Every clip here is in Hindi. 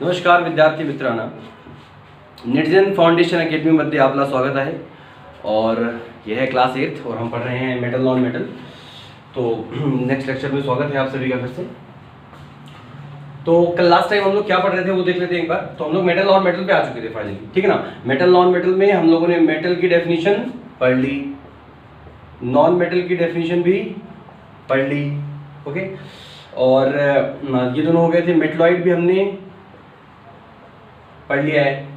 नमस्कार विद्यार्थी मित्रांनो, नेटजेन फाउंडेशन अकेडमी मध्ये आपला स्वागत आहे। और यह है क्लास 8 और हम पढ़ रहे हैं मेटल नॉन मेटल। तो नेक्स्ट लेक्चर में स्वागत है आप सभी का फिर से। तो कल लास्ट टाइम हम लोग क्या पढ़ रहे थे वो देख लेते हैं एक बार। तो हम लोग मेटल नॉन मेटल पे आ चुके थे फाइनली, ठीक है ना। मेटल नॉन मेटल में हम लोगों ने मेटल की डेफिनेशन पढ़ ली, नॉन मेटल की डेफिनेशन भी पढ़ ली, ओके। और ये दोनों हो गए थे। मेटलॉइड भी हमने पढ़ लिया है।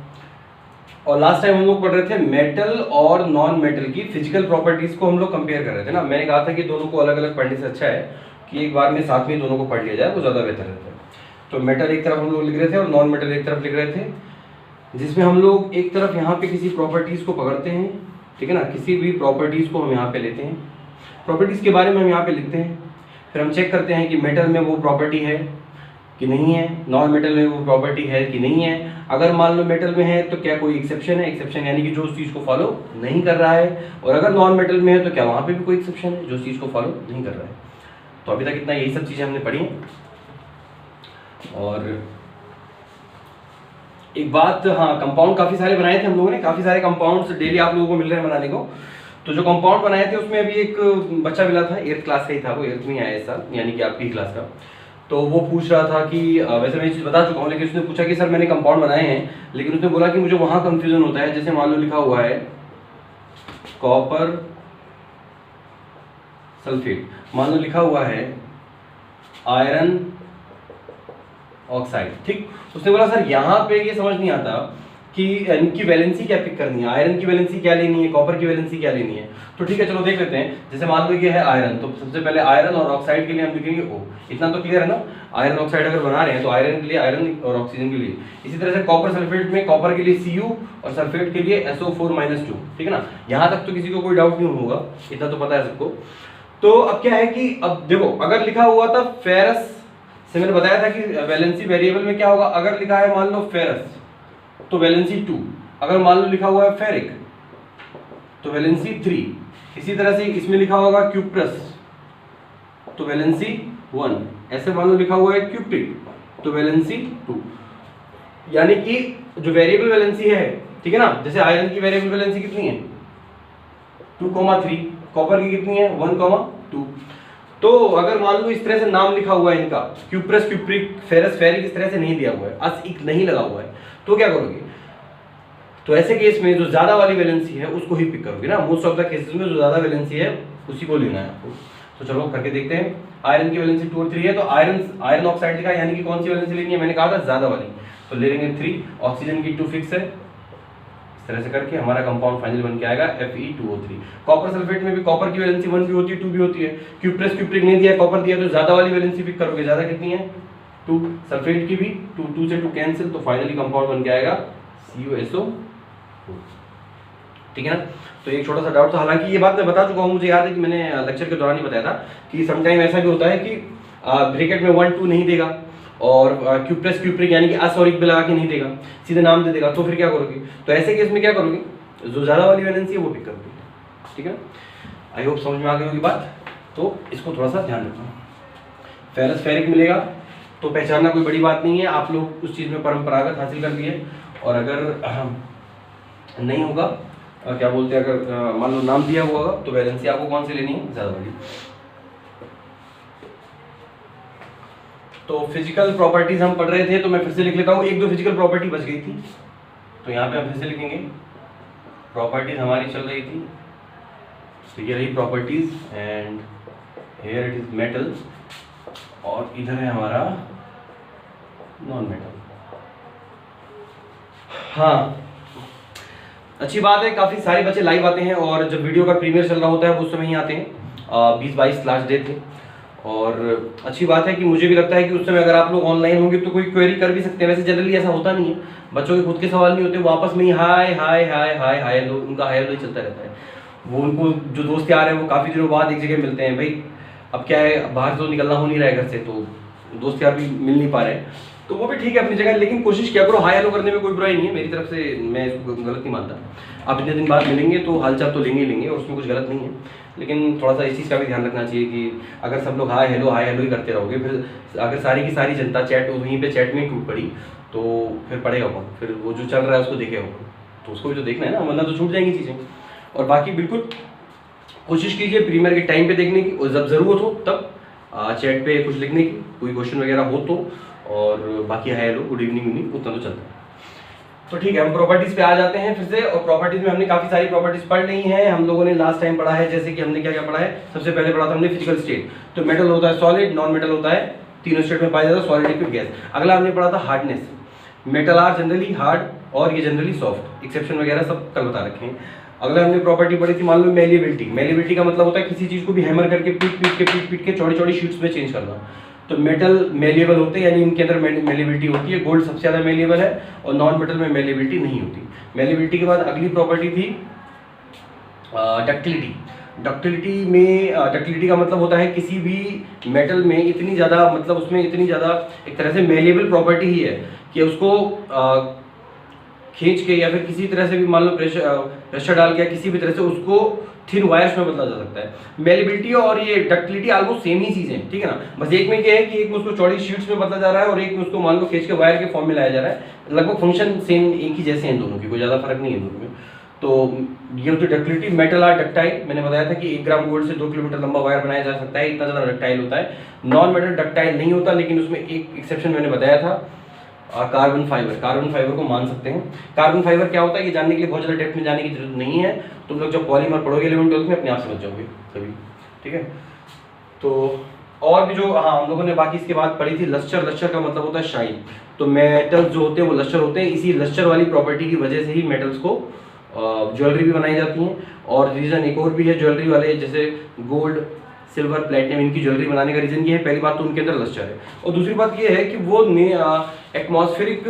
और लास्ट टाइम हम लोग पढ़ रहे थे मेटल और नॉन मेटल की फिजिकल प्रॉपर्टीज को हम लोग कंपेयर कर रहे थे ना। मैंने कहा था कि दोनों को अलग अलग पढ़ने से अच्छा है कि एक बार में साथ में दोनों को पढ़ लिया जाए, वो ज़्यादा बेहतर रहता है। तो मेटल एक तरफ हम लोग लिख रहे थे और नॉन मेटल एक तरफ लिख रहे थे, जिसमें हम लोग एक तरफ यहाँ पे किसी प्रॉपर्टीज़ को पकड़ते हैं, ठीक है ना। किसी भी प्रॉपर्टीज़ को हम यहाँ पे लेते हैं, प्रॉपर्टीज़ के बारे में हम यहाँ पे लिखते हैं, फिर हम चेक करते हैं कि मेटल में वो प्रॉपर्टी है कि नहीं है, नॉन मेटल में वो प्रॉपर्टी है कि नहीं है। अगर मान लो मेटल में है तो क्या कोई एक्सेप्शन है, एक्सेप्शन यानी कि जो उस चीज़ को फॉलो नहीं कर रहा है। और अगर नॉन मेटल में है तो क्या वहाँ पे भी कोई एक्सेप्शन है जो उस चीज़ को फॉलो नहीं कर रहा है। तो अभी तक इतना यही सब चीज़ें हमने पढ़ी हैं। और एक बात, हाँ, कंपाउंड काफ़ी सारे बनाए थे हम लोगों ने, काफ़ी सारे कंपाउंड्स डेली आप लोगों को मिल रहे हैं बनाने को। तो जो कंपाउंड बनाए थे उसमें अभी एक बच्चा मिला था, 8th क्लास का ही था, वो 8th में आया इस साल, यानी कि आपकी क्लास का। तो वो पूछ रहा था कि वैसे मैं ये चीज़ बता चुका हूँ, लेकिन उसने पूछा कि सर मैंने कंपाउंड बनाए हैं, लेकिन उसने बोला कि मुझे वहाँ कंफ्यूजन होता है। जैसे मान लो लिखा हुआ है कॉपर सल्फेट, मान लो लिखा हुआ है आयरन ऑक्साइड, ठीक। उसने बोला सर यहाँ पे ये समझ नहीं आता कि इनकी वैलेंसी क्या पिक करनी है, आयरन की वैलेंसी क्या लेनी है, कॉपर की वैलेंसी क्या लेनी है। तो ठीक है, चलो देख लेते हैं। जैसे मान लो ये है आयरन, तो सबसे पहले आयरन और ऑक्साइड के लिए हम लिखेंगे O। इतना तो क्लियर है ना। आयरन ऑक्साइड अगर बना रहे हैं तो आयरन के लिए आयरन और ऑक्सीजन के लिए। इसी तरह से कॉपर सल्फेट में कॉपर के लिए Cu और सल्फेट के लिए SO4-2, ठीक है ना। यहाँ तक तो किसी को कोई डाउट नहीं होगा, इतना तो पता है सबको। तो अब क्या है कि अब देखो, अगर लिखा हुआ था फेरस से, मैंने बताया था कि वैलेंसी वेरिएबल में क्या होगा। अगर लिखा है मान लो फेरस तो वैलेंसी 2, अगर मान लो लिखा हुआ है फेरिक तो वैलेंसी 3। इसी तरह से इसमें लिखा होगा क्यूप्रस तो वैलेंसी 1। ऐसे मान लो लिखा हुआ है क्यूप्रिक तो वैलेंसी 2। यानी कि जो वेरिएबल वैलेंसी है, ठीक है ना। जैसे आयरन की वेरिएबल वैलेंसी कितनी है 2,3, कॉपर की कितनी है 1,2। तो अगर मान लो इस तरह से नाम लिखा हुआ है इनका, क्यूप्रस क्यूप्रिक फेरस फेरिक, इस तरह से नहीं दिया हुआ है, अस नहीं लगा हुआ है, तो क्या करोगे। तो ऐसे केस में जो ज्यादा वाली वैलेंसी है उसको ही पिक करोगे ना। मोस्ट ऑफ द केसेस में जो ज्यादा वैलेंसी है उसी को लेना है आपको। तो चलो करके देखते हैं। आयरन की वैलेंसी 2 और 3 है, तो आयरन ऑक्साइड लिखा है, यानी कि कौन सी वैलेंसी लेनी है, मैंने कहा था ज्यादा वाली, तो ले लेंगे 3। ऑक्सीजन की 2 फिक्स है। इस तरह से करके हमारा कंपाउंड फाइनल बन के आएगा Fe2O3। कॉपर सल्फेट में भी कॉपर की वैलेंसी 1 भी होती है, 2 भी होती है। क्यूप्रस क्यूप्रिक नहीं दिया, कॉपर दिया, तो ज्यादा वाली वैलेंसी पिक करोगे। ज्यादा कितनी है 2। सल्फेट की भी 2 से 2 कैंसिल, तो फाइनली कंपाउंड बन के आएगा CuSO, ठीक है ना। तो एक छोटा सा डाउट था, हालांकि ये बात मैं बता चुका हूँ, मुझे याद है कि मैंने लेक्चर के दौरान ही बताया था कि समटाइम ऐसा भी होता है कि ब्रैकेट में 1 2 नहीं देगा और क्यूप्रस क्यूप्रिक यानी कि असॉरिक भी लगा के नहीं देगा, सीधे नाम दे देगा। तो फिर क्या करोगे, तो ऐसे केस में क्या करोगे, जो ज़्यादा वाली वैलेंसी है वो पिक करोगे, ठीक है। आई होप समझ में आ गई होगी बात। तो इसको थोड़ा सा ध्यान रखना। फेरस फेरिक मिलेगा तो पहचानना कोई बड़ी बात नहीं है, आप लोग उस चीज़ में परंपरागत हासिल कर लिए। और अगर नहीं होगा, क्या बोलते हैं, अगर मान लो नाम दिया हुआ होगा, तो वैलेंसी आपको कौन सी लेनी है, ज़्यादा वाली। तो फिजिकल प्रॉपर्टीज हम पढ़ रहे थे, तो मैं फिर से लिख लेता हूँ। 1-2 फिजिकल प्रॉपर्टी बच गई थी, तो यहाँ पे हम फिर से लिखेंगे। प्रॉपर्टीज हमारी चल रही थी, तो ये रही properties, and here it is metal, और इधर है हमारा नॉन मेटल। हाँ, अच्छी बात है, काफ़ी सारे बच्चे लाइव आते हैं, और जब वीडियो का प्रीमियर चल रहा होता है उस समय ही आते हैं। 20-22 लास्ट डे थे, और अच्छी बात है कि मुझे भी लगता है कि उस समय अगर आप लोग ऑनलाइन होंगे तो कोई क्वेरी कर भी सकते हैं। वैसे जनरली ऐसा होता नहीं है, बच्चों के खुद के सवाल नहीं होते, वो आपस में ही हाय हाय हाय हाय हाय लो, उनका हाय लो ही चलता रहता है। वो उनको जो दोस्त यार हैं वो काफ़ी दिनों बाद एक जगह मिलते हैं। भाई अब क्या है, बाहर तो निकलना हो नहीं रहा है घर से, तो दोस्त यार भी मिल नहीं पा रहे हैं, तो वो भी ठीक है अपनी जगह। लेकिन कोशिश किया करो, हाय हेलो करने में कोई बुराई नहीं है, मेरी तरफ से मैं इसको गलत नहीं मानता। आप इतने दिन बाद मिलेंगे तो हालचाल तो लेंगे ही लेंगे, और उसमें कुछ गलत नहीं है। लेकिन थोड़ा सा इस चीज़ का भी ध्यान रखना चाहिए कि अगर सब लोग हाय हेलो ही करते रहोगे, फिर अगर सारी की सारी जनता चैट वहीं पे चैट में टूट पड़ी, तो फिर पढ़ेगा कौन, फिर वो जो चल रहा है उसको देखेगा कौन, तो उसको भी तो देखना है ना, वरना तो छूट जाएंगी चीज़ें। और बाकी बिल्कुल कोशिश कीजिए प्रीमियर के टाइम पे देखने की, और जब ज़रूरत हो तब चैट पे कुछ लिखने की, कोई क्वेश्चन वगैरह हो तो, और बाकी हाय हेलो गुड इवनिंग उतना तो चलता है। तो ठीक है, हम प्रॉपर्टीज पे आ जाते हैं फिर से। और प्रॉपर्टीज में हमने काफी सारी प्रॉपर्टीज पढ़ ली हैं, हम लोगों ने लास्ट टाइम पढ़ा है। जैसे कि हमने क्या क्या पढ़ा है, सबसे पहले पढ़ा था हमने फिजिकल स्टेट। तो मेटल होता है सॉलिड, नॉन मेटल होता है, तीनों स्टेट में पाया जाता है, सॉलिड लिक्विड गैस। अगला हमने पढ़ा था hardness, metal are generally hard और ये जनरली सॉफ्ट, एक्सेप्शन वगैरह सब कल बता रखे हैं। अगला हमने प्रॉपर्टी पढ़ी थी मान लो मेलिएबिलिटी। मेलिएबिलिटी का मतलब होता है किसी चीज को भी हैमर करके पीट के चौड़ी चौड़ी शीट्स में चेंज करना। तो मेटल मेलिएबल होते हैं, यानी इनके अंदर मेलिएबिलिटी होती है। गोल्ड सबसे ज़्यादा मेलिएबल है और नॉन मेटल में मेलिएबिलिटी नहीं होती। मेलिएबिलिटी के बाद अगली प्रॉपर्टी थी डक्टिलिटी। डक्टिलिटी का मतलब होता है किसी भी मेटल में इतनी ज़्यादा, मतलब उसमें इतनी ज़्यादा एक तरह से मेलिएबल प्रॉपर्टी ही है कि उसको खींच के या फिर किसी तरह से भी मान लो प्रेशर डाल के किसी भी तरह से उसको थिन वायर्स में बदला जा सकता है। मेलिबिलिटी और ये डक्टिलिटी ऑलमोस्ट सेम ही चीज़ है, ठीक है ना। बस एक में क्या है कि एक में उसको चौड़ी शीट्स में बदला जा रहा है और एक में उसको मान लो खींच के वायर के फॉर्म में लाया जा रहा है। लगभग फंक्शन सेम एक ही जैसे हैं दोनों की, कोई ज़्यादा फर्क नहीं है दोनों में। तो ये होती है डक्टिलिटी। मेटल आर डक्टाइल, मैंने बताया था कि 1 ग्राम गोल्ड से 2 किलोमीटर लंबा वायर बनाया जा सकता है, इतना ज़्यादा डक्टाइल होता है। नॉन मेटल डक्टाइल नहीं होता, लेकिन उसमें एक एक्सेप्शन मैंने बताया था, कार्बन फाइबर। कार्बन फाइबर को मान सकते हैं। कार्बन फाइबर क्या होता है ये जानने के लिए बहुत ज़्यादा डेप्थ में जाने की जरूरत नहीं है, तुम लोग जब पॉलीमर पढ़ोगे 11-12 में अपने आप समझ जाओगे सभी, ठीक है। तो और भी जो हम लोगों ने बाकी इसके बाद पढ़ी थी लस्टर। लस्टर का मतलब होता है शाइन। तो मेटल्स जो होते हैं वो लस्टर होते हैं, इसी लस्टर वाली प्रॉपर्टी की वजह से ही मेटल्स को ज्वेलरी भी बनाई जाती हैं। और रीज़न एक और भी है ज्वेलरी वाले, जैसे गोल्ड सिल्वर प्लेटिनम, इनकी ज्वेलरी बनाने का रीज़न ये है, पहली बात तो उनके अंदर लस्टर है, और दूसरी बात ये है कि वो एटमॉस्फेरिक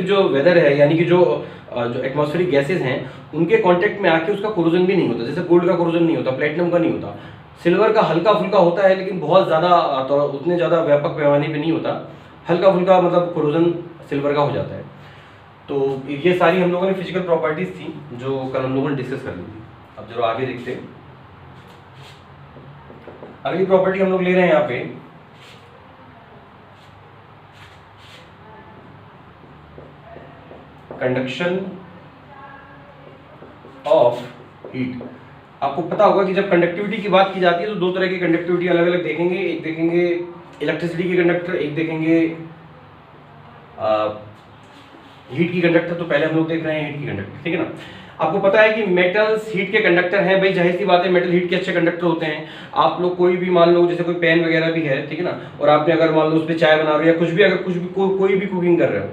जो वेदर है, यानी कि जो एटमॉस्फेरिक गैसेज हैं उनके कांटेक्ट में आके उसका कोरोजन भी नहीं होता। जैसे गोल्ड का कोरोजन नहीं होता, प्लेटिनम का नहीं होता, सिल्वर का हल्का फुल्का होता है, लेकिन बहुत ज़्यादा तो उतने ज़्यादा व्यापक पैमाने पे नहीं होता, हल्का फुल्का मतलब कोरोजन सिल्वर का हो जाता है। तो ये सारी हम लोगों ने फिजिकल प्रॉपर्टीज थी जो कल हम लोगों ने डिस्कस कर ली थी। अब जरा आगे देखते हैं, अगली प्रॉपर्टी हम लोग ले रहे हैं यहाँ पे कंडक्शन ऑफ हीट। आपको पता होगा कि जब कंडक्टिविटी की बात की जाती है तो दो तरह की कंडक्टिविटी अलग अलग देखेंगे। एक देखेंगे इलेक्ट्रिसिटी के कंडक्टर, एक देखेंगे हीट की कंडक्टर। तो पहले हम लोग देख रहे हैं हीट की कंडक्टर, ठीक है ना। आपको पता है कि मेटल्स हीट के कंडक्टर हैं, भाई जाहिर सी बात है मेटल हीट के अच्छे कंडक्टर होते हैं। आप लोग कोई भी मान लो जैसे कोई पेन वगैरह भी है, ठीक है ना, और आपने अगर मान लो उस पर चाय बना रहे हो या कुछ भी, अगर कोई भी कुकिंग कर रहे हो,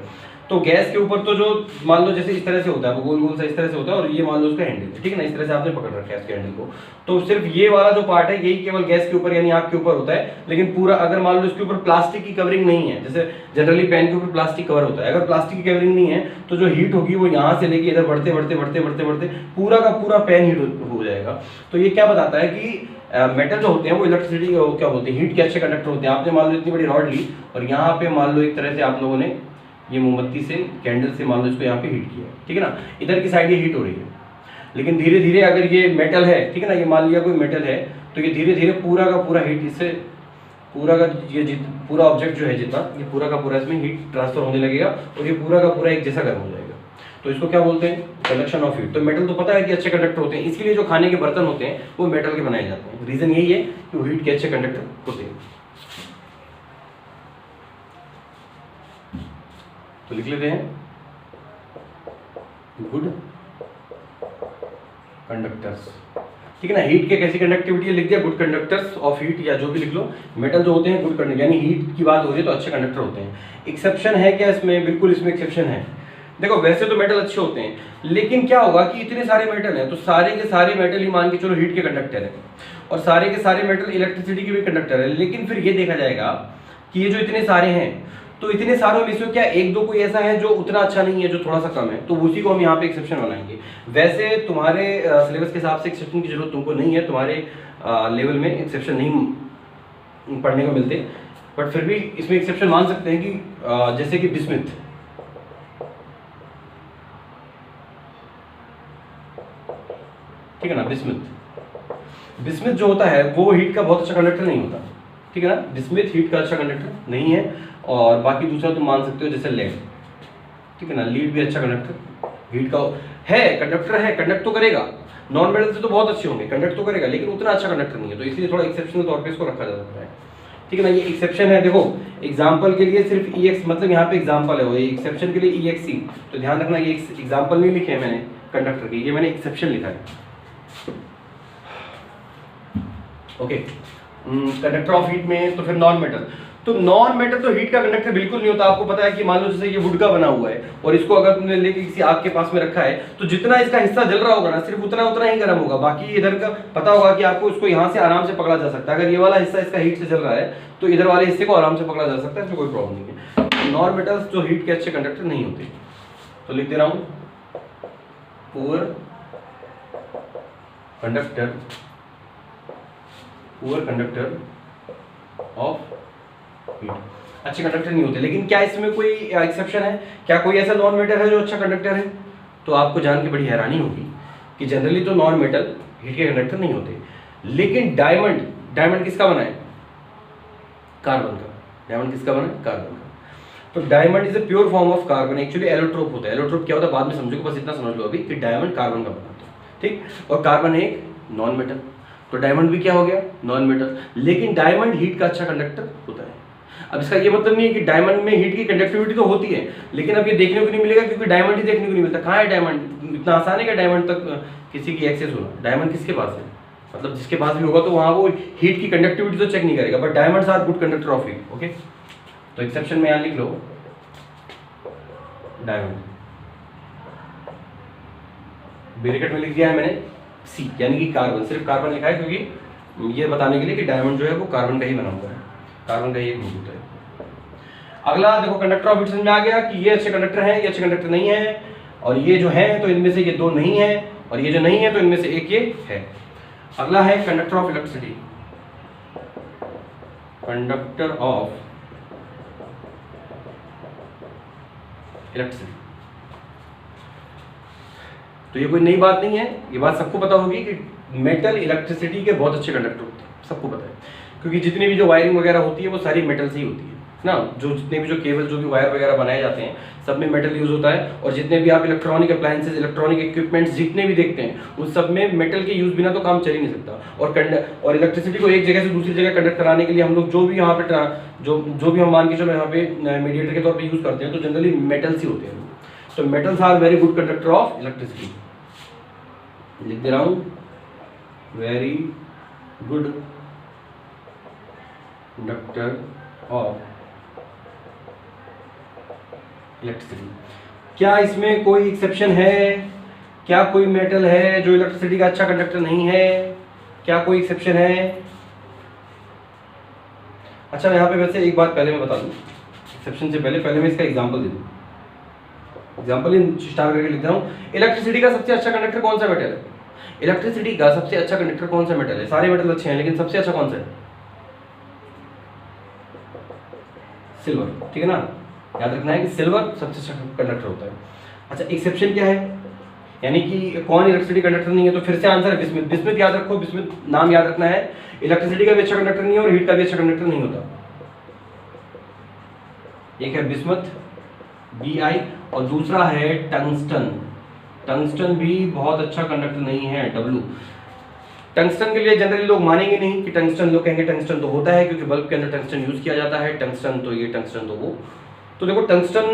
तो गैस के ऊपर तो जो मान लो जैसे इस तरह से होता है, वो गोल गोल सा इस तरह से होता है, और ये मान लो उसका हैंडल है, ठीक है ना, इस तरह से आपने पकड़ रखा है इसके हैंडल को। तो सिर्फ ये वाला जो पार्ट है यही केवल गैस के ऊपर यानी आग के ऊपर होता है। लेकिन पूरा अगर मान लो इसके ऊपर प्लास्टिक की कवरिंग नहीं है, जैसे जनरली पेन के ऊपर प्लास्टिक कवर होता है, अगर प्लास्टिक की कवरिंग नहीं है तो जो हीट होगी वो यहाँ से लेके इधर बढ़ते बढ़ते बढ़ते बढ़ते बढ़ते पूरा का पूरा पेन हीट हो जाएगा। तो ये क्या बताता है कि मेटल जो होते हैं वो इलेक्ट्रिसिटी क्या बोलते हैं, हीट के अच्छे कंडक्टर होते हैं। आपने मान लो इतनी बड़ी रॉड ली और यहाँ पे मान लो एक तरह से आप लोगों ने ये मोमबत्ती से कैंडल से मान लो इसको यहाँ पे हीट किया, ठीक है ना, इधर की साइड ये हीट हो रही है। लेकिन धीरे धीरे अगर ये मेटल है, ठीक है ना, ये मान लिया कोई मेटल है, तो ये धीरे धीरे पूरा का पूरा हीट इससे पूरा का ये पूरा ऑब्जेक्ट जो है जितना, ये पूरा का पूरा इसमें हीट ट्रांसफर होने लगेगा और ये पूरा का पूरा एक जैसा गर्म हो जाएगा। तो इसको क्या बोलते हैं, कंडक्शन ऑफ हीट। तो मेटल तो पता है कि अच्छे कंडक्टर होते हैं, इसके लिए जो खाने के बर्तन होते हैं वो मेटल के बनाए जाते हैं। रीजन यही है कि वो हीट के अच्छे कंडक्टर होते हैं। तो लिख लेते हैं गुड कंडक्टर्स, ठीक है ना। हीट के कैसी कंडक्टिविटी लिख दिया, गुड कंडक्टर्स ऑफ हीट, या जो भी लिख लो। मेटल जो होते हैं गुड कंडक्टर, यानी हीट की बात हो रही है तो अच्छे कंडक्टर होते हैं। एक्सेप्शन है क्या इसमें, बिल्कुल इसमें एक्सेप्शन है। देखो वैसे तो मेटल अच्छे होते हैं, लेकिन क्या होगा कि इतने सारे मेटल हैं तो सारे के सारे मेटल ही मान के चलो हीट के कंडक्टर है, और सारे के सारे मेटल इलेक्ट्रिसिटी के भी कंडक्टर है। लेकिन फिर ये देखा जाएगा कि ये जो इतने सारे हैं तो इतने सारों में से क्या एक दो कोई ऐसा है जो उतना अच्छा नहीं है, जो थोड़ा सा कम है, तो उसी को हम यहाँ पे एक्सेप्शन बनाएंगे। वैसे तुम्हारे सिलेबस के हिसाब से एक्सेप्शन की जरूरत तुमको नहीं है, तुम्हारे लेवल में एक्सेप्शन नहीं पढ़ने को मिलते, बट फिर भी इसमें एक्सेप्शन मान सकते हैं कि जैसे कि बिस्मिथ, ठीक है ना। बिस्मिथ जो होता है वो हीट का बहुत अच्छा कंडक्टर नहीं होता, ठीक है ना। बिस्मिथ हीट का अच्छा कंडक्टर नहीं है, और बाकी दूसरा तुम मान सकते हो जैसे लेड, ठीक है ना। लीड भी अच्छा कंडक्टर हीट का है, कंडक्टर है, कंडक्ट तो करेगा, नॉन मेटल से तो बहुत अच्छे होंगे, कंडक्ट तो करेगा, लेकिन उतना अच्छा कंडक्टर नहीं है, तो इसलिए थोड़ा एक्सेप्शनल तौर पे इसको रखा जा सकता है, ठीक है ना। ये एक्सेप्शन है, देखो एग्जाम्पल के लिए सिर्फ EX, मतलब यहाँ पे एग्जाम्पल है वो, एक्सेप्शन के लिए EXC, तो ध्यान रखना ये एग्जाम्पल नहीं लिखे हैं मैंने कंडक्टर के, ये मैंने एक्सेप्शन लिखा है, ओके। कंडक्टर ऑफ हीट में तो फिर नॉन मेटल, तो नॉन मेटल तो हीट का कंडक्टर बिल्कुल नहीं होता। आपको पता है कि मान लो जैसे ये वुड का बना हुआ है, और इसको अगर तुमने लेके किसी आग के पास में रखा है, तो जितना इसका हिस्सा जल रहा होगा ना, सिर्फ उतना उतना ही गर्म होगा, बाकी इधर का पता होगा कि आपको इसको यहाँ से आराम से पकड़ा जा सकता है। अगर ये वाला हिस्सा इसका हीट से जल रहा है, तो इधर वाले हिस्से को आराम से पकड़ा जा सकता है, इसमें कोई प्रॉब्लम नहीं है। नॉन मेटल्स जो हीट के अच्छे कंडक्टर नहीं होते, तो लिख दे रहा हूँ पुअर कंडक्टर ऑफ हीट, अच्छे कंडक्टर नहीं होते। लेकिन क्या इसमें कोई एक्सेप्शन है? क्या कोई ऐसा नॉन मेटल है जो अच्छा कंडक्टर है? तो आपको जान के बड़ी हैरानी होगी कि जनरली तो नॉन मेटल हीट के कंडक्टर नहीं होते, लेकिन डायमंड किसका बना है? कार्बन का। डायमंड किसका बना है? कार्बन का। तो diamond is a pure form of carbon, actually allotrope होता है। एलोट्रोप क्या होता है बाद में समझोगे, बस इतना समझ लो अभी कि डायमंड कार्बन का बना होता है, ठीक। और कार्बन है एक नॉन मेटल, तो डायमंड भी क्या हो गया? Non metal. लेकिन डायमंड हीट का अच्छा कंडक्टर होता है। अब इसका ये मतलब नहीं है कि डायमंड में हीट की कंडक्टिविटी तो होती है, लेकिन अब ये देखने को नहीं मिलेगा, क्योंकि डायमंड ही देखने को नहीं मिलता। कहाँ है डायमंड? इतना आसान है कि डायमंड तक किसी की एक्सेस होना। डायमंड किसके पास है? मतलब जिसके पास भी होगा तो वहां वो हीट की कंडक्टिविटी तो चेक नहीं करेगा, but diamonds are good conductor of heat, okay. तो एक्सेप्शन में यहां लिख लो डायमंड, ब्रैकेट में लिख दिया है मैंने सी, यानी कि कार्बन। सिर्फ कार्बन लिखा है क्योंकि ये बताने के लिए कि डायमंड जो है वो कार्बन का ही बना हुआ है, कार्बन का ही एक ग्रुप होता है। अगला देखो कंडक्टर ऑफ हीट समझ में आ गया कि ये अच्छे कंडक्टर हैं, ये अच्छे कंडक्टर नहीं है, और ये जो है तो इनमें से ये दो नहीं है, और ये जो नहीं है तो इनमें से एक ये है। अगला है conductor of electricity. Conductor of electricity, तो ये कोई नई बात नहीं है, ये बात सबको पता होगी कि मेटल इलेक्ट्रिसिटी के बहुत अच्छे कंडक्टर होते हैं, सबको पता है, क्योंकि जितनी भी जो वायरिंग वगैरह होती है वो सारी मेटल से ही होती है ना। जो जितने भी जो केबल, जो भी वायर वगैरह बनाए जाते हैं, सब में मेटल यूज होता है। और जितने भी आप इलेक्ट्रॉनिक अप्लायंसेज, इलेक्ट्रॉनिक इक्विपमेंट्स जितने भी देखते हैं, उन सब में मेटल के यूज बिना तो काम चल ही नहीं सकता। और इलेक्ट्रिसिटी को एक जगह से दूसरी जगह कंडक्ट कराने के लिए हम लोग जो भी यहाँ पे जो भी हम मान के चलो यहाँ पे मीडिएटर के तौर पर यूज करते हैं, तो जनरली मेटल्स ही होते हैं। तो metals are very good conductor of electricity. लिख दे रहा हूं very good conductor of electricity. क्या इसमें कोई एक्सेप्शन है? क्या कोई मेटल है जो इलेक्ट्रिसिटी का अच्छा कंडक्टर नहीं है? क्या कोई एक्सेप्शन है? अच्छा, यहाँ पे वैसे एक बात पहले मैं बता दूं, एक्सेप्शन से पहले मैं इसका एग्जांपल दे दूं। एग्जांपल स्टार्ट करके लिखता हूं, इलेक्ट्रिसिटी का सबसे अच्छा कंडक्टर कौन सा मेटल है? इलेक्ट्रिसिटी का सबसे अच्छा कंडक्टर कौन सा मेटल है? सारे मेटल अच्छे हैं, लेकिन सबसे अच्छा कौन सा है? सिल्वर, ठीक है ना। याद रखना है कि सिल्वर सबसे अच्छा कंडक्टर होता है। अच्छा, एक्सेप्शन क्या है? यानी कि कौन इलेक्ट्रिसिटी कंडक्टर नहीं है? तो फिर से आंसर है बिस्मिथ। बिस्मिथ याद रखो, बिस्मिथ नाम याद रखना है। इलेक्ट्रिसिटी का भी अच्छा कंडक्टर नहीं है और हीट का भी अच्छा कंडक्टर नहीं होता। एक है बिस्मथ Bi, और दूसरा है टंगस्टन। टंगस्टन भी बहुत अच्छा कंडक्टर नहीं है, W। टंगस्टन के लिए जनरली लोग मानेंगे नहीं कि टंगस्टन, लोग कहेंगे टंगस्टन तो होता है क्योंकि बल्ब के अंदर टंगस्टन यूज किया जाता है, टंगस्टन तो ये, टंगस्टन तो वो। तो देखो टंगस्टन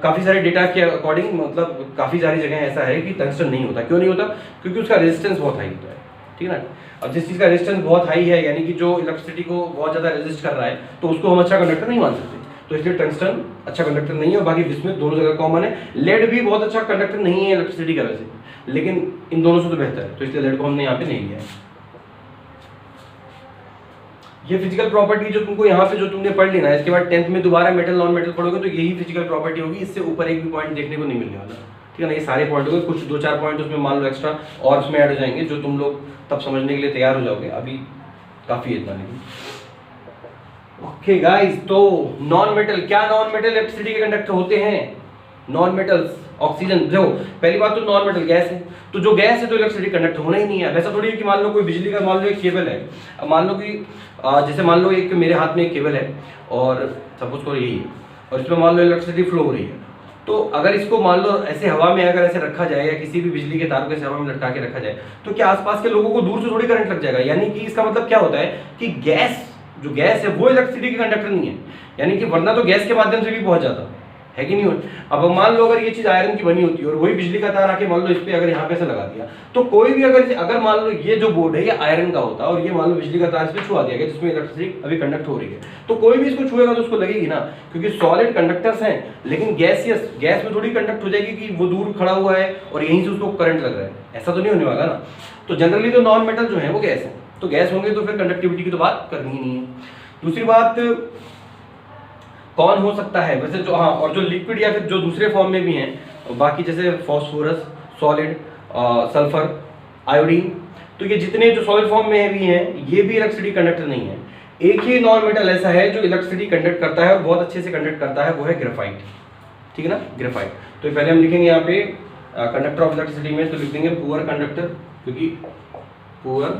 काफ़ी सारे डेटा के अकॉर्डिंग, मतलब काफ़ी सारी जगह ऐसा है कि टंगस्टन नहीं होता। क्यों नहीं होता? क्योंकि उसका रेजिस्टेंस बहुत हाई होता है, ठीक है ना। अब जिस चीज़ का रेजिस्टेंस बहुत हाई है, यानी कि जो इलेक्ट्रिसिटी को बहुत ज़्यादा रेजिस्ट कर रहा है, तो उसको हम अच्छा कंडक्टर नहीं मान सकते। तो इसलिए टंगस्टन अच्छा कंडक्टर नहीं है, और बाकी बिस्मिथ दोनों जगह कॉमन है। लेड भी बहुत अच्छा कंडक्टर नहीं है इलेक्ट्रिसिटी का वैसे, लेकिन इन दोनों से तो बेहतर है, तो इसलिए लेड को हमने यहाँ पे नहीं लिया है। ये फिजिकल प्रॉपर्टी जो तुमको यहाँ पे जो तुमने पढ़ लेना है, इसके बाद 10th में दोबारा मेटल नॉन मेटल पढ़ोगे तो यही फिजिकल प्रॉपर्टी होगी। इससे ऊपर एक भी पॉइंट देखने को नहीं मिलने वाला, ठीक है ना। ये सारे पॉइंट हो गए, कुछ 2-4 पॉइंट उसमें मान लो एक्स्ट्रा और उसमें ऐड हो जाएंगे, जो तुम लोग तब समझने के लिए तैयार हो जाओगे। अभी काफी इतना नहीं। ओके गाइस, तो नॉन मेटल, क्या नॉन मेटल इलेक्ट्रिसिटी के कंडक्टर होते हैं? Non metals, oxygen. देखो पहली बात तो नॉन मेटल गैस है, तो जो गैस है तो इलेक्ट्रिसिटी कंडक्ट होना ही नहीं है। वैसा थोड़ी है कि मान लो कोई बिजली का मान लो एक केबल है, अब मान लो कि जैसे मान लो एक मेरे हाथ में एक केबल है और सपोज करो यही है, और इसमें मान लो इलेक्ट्रिसिटी फ्लो हो रही है, तो अगर इसको मान लो ऐसे हवा में अगर ऐसे रखा जाए या किसी भी बिजली के तार को ऐसे हवा में लटका के रखा जाए, तो क्या आसपास के लोगों को दूर से थोड़ी करंट लग जाएगा। यानी कि इसका मतलब क्या होता है कि जो गैस है वो इलेक्ट्रिसिटी का कंडक्टर नहीं है, यानी कि वरना तो गैस के माध्यम से भी पहुंच जाता है कि नहीं हो। अब मान लो अगर ये चीज आयरन की बनी होती है और वही बिजली का तार आके मान लो इस पे अगर यहाँ पे से लगा दिया, तो कोई भी अगर मान लो ये जो बोर्ड है ये आयरन का होता है और ये मान लो बिजली का तार इस पे छुआ दिया गया जिसमें इलेक्ट्रिसिटी अभी कंडक्ट हो रही है, तो कोई भी इसको छुएगा तो उसको लगेगी ना, क्योंकि सॉलिड कंडक्टर्स हैं। लेकिन गैस में थोड़ी कंडक्ट हो जाएगी कि वो दूर खड़ा हुआ है और यहीं से उसको करंट लग रहा है, ऐसा तो नहीं होने वाला ना। तो जनरली तो नॉन मेटल जो है वो गैस है, तो गैस होंगे तो फिर कंडक्टिविटी की तो बात करनी ही नहीं है। दूसरी बात कौन हो सकता है वैसे जो, हाँ, और जो लिक्विड या फिर जो दूसरे फॉर्म में भी हैं बाकी जैसे फॉस्फोरस, सॉलिड, सल्फर, आयोडीन, तो ये जितने जो सॉलिड फॉर्म में भी हैं ये भी इलेक्ट्रिसिटी कंडक्टर नहीं है। एक ही नॉन मेटल ऐसा है जो इलेक्ट्रिसिटी कंडक्ट करता है और बहुत अच्छे से कंडक्ट करता है, वो है ग्रेफाइट। ठीक है ना, ग्रेफाइट। तो पहले हम लिखेंगे यहाँ पे कंडक्टर ऑफ इलेक्ट्रिसिटी में, तो लिख देंगे पुअर कंडक्टर, क्योंकि पुअर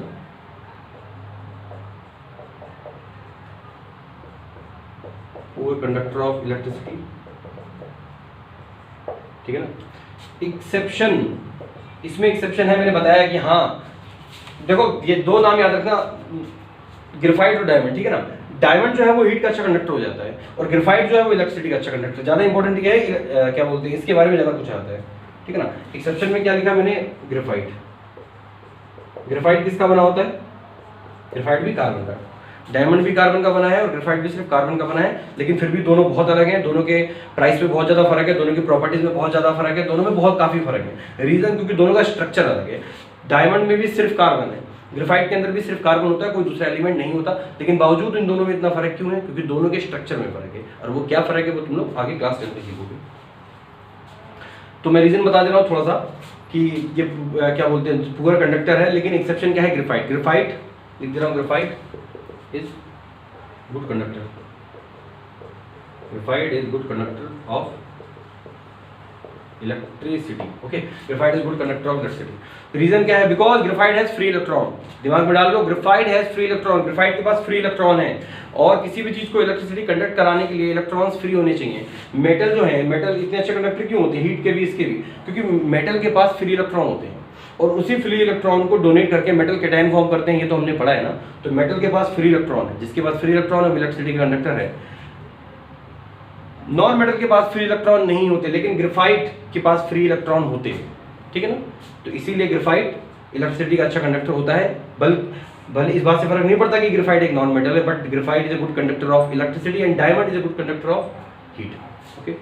कंडक्टर ऑफ इलेक्ट्रिसिटी। ठीक है ना। एक्सेप्शन, इसमें एक्सेप्शन है, मैंने बताया कि हाँ देखो ये दो नाम याद रखना, ग्रेफाइट और डायमंड। ठीक है ना, डायमंड जो है वो हीट का अच्छा कंडक्टर हो जाता है और ग्रेफाइट जो है वो इलेक्ट्रिसिटी का अच्छा कंडक्टर। ज्यादा इंपॉर्टेंट क्या है, क्या बोलते हैं इसके बारे में ज्यादा पूछा जाता है। ठीक है ना। एक्सेप्शन में क्या लिखा मैंने, ग्रेफाइट। ग्रेफाइट किसका बना होता है, ग्रेफाइट भी कार्बन का, डायमंड भी कार्बन का बना है और ग्रेफाइट भी सिर्फ कार्बन का बना है। लेकिन फिर भी दोनों बहुत अलग हैं, दोनों के प्राइस पे बहुत ज्यादा फर्क है, दोनों की प्रॉपर्टीज में बहुत ज्यादा फर्क है, दोनों में बहुत काफी फर्क है। रीजन क्योंकि दोनों का स्ट्रक्चर अलग है। डायमंड में भी सिर्फ कार्बन है, ग्रेफाइट के अंदर भी सिर्फ कार्बन होता है, कोई दूसरा एलिमेंट नहीं होता। लेकिन बावजूद इन दोनों में इतना फर्क क्यों है, क्योंकि दोनों के स्ट्रक्चर में फर्क है। और वो क्या फर्क है वो तुम लोग आगे क्लास 10 में सीखोगे। तो मैं रीजन बता दे रहा हूँ थोड़ा सा कि ये क्या बोलते हैं, पुअर कंडक्टर है, लेकिन एक्सेप्शन क्या है, ग्रेफाइट। ग्रेफाइट लिख दे रहा हूँ, graphite is good conductor. Graphite is good conductor of electricity. Okay, graphite is good conductor of electricity. Reason क्या है, because graphite has free electron. दिमाग में डाल लो, graphite has free electron, graphite के पास फ्री इलेक्ट्रॉन है। और किसी भी चीज को इलेक्ट्रिसिटी कंडक्ट कराने के लिए इलेक्ट्रॉन्स फ्री होने चाहिए। मेटल जो है, मेटल इतने अच्छे कंडक्टर क्यों होते हैं, हीट के भी इसके भी, क्योंकि मेटल के पास फ्री इलेक्ट्रॉन होते हैं और उसी फ्री इलेक्ट्रॉन को डोनेट करके मेटल कैटायन फॉर्म करते हैं। ये तो हमने पढ़ा है ना। तो मेटल के पास फ्री इलेक्ट्रॉन है, जिसके पास फ्री इलेक्ट्रॉन है इलेक्ट्रिसिटी का कंडक्टर है। नॉन मेटल के पास फ्री इलेक्ट्रॉन नहीं होते, लेकिन ग्रेफाइट के पास फ्री इलेक्ट्रॉन होते हैं। ठीक है ना। तो इसीलिए ग्रेफाइट इलेक्ट्रिसिटी का अच्छा कंडक्टर होता है। भले इस बात से फर्क नहीं पड़ता कि ग्रेफाइट एक नॉन मेटल है, but graphite is a good conductor of electricity and diamond is a good conductor of heat. Okay,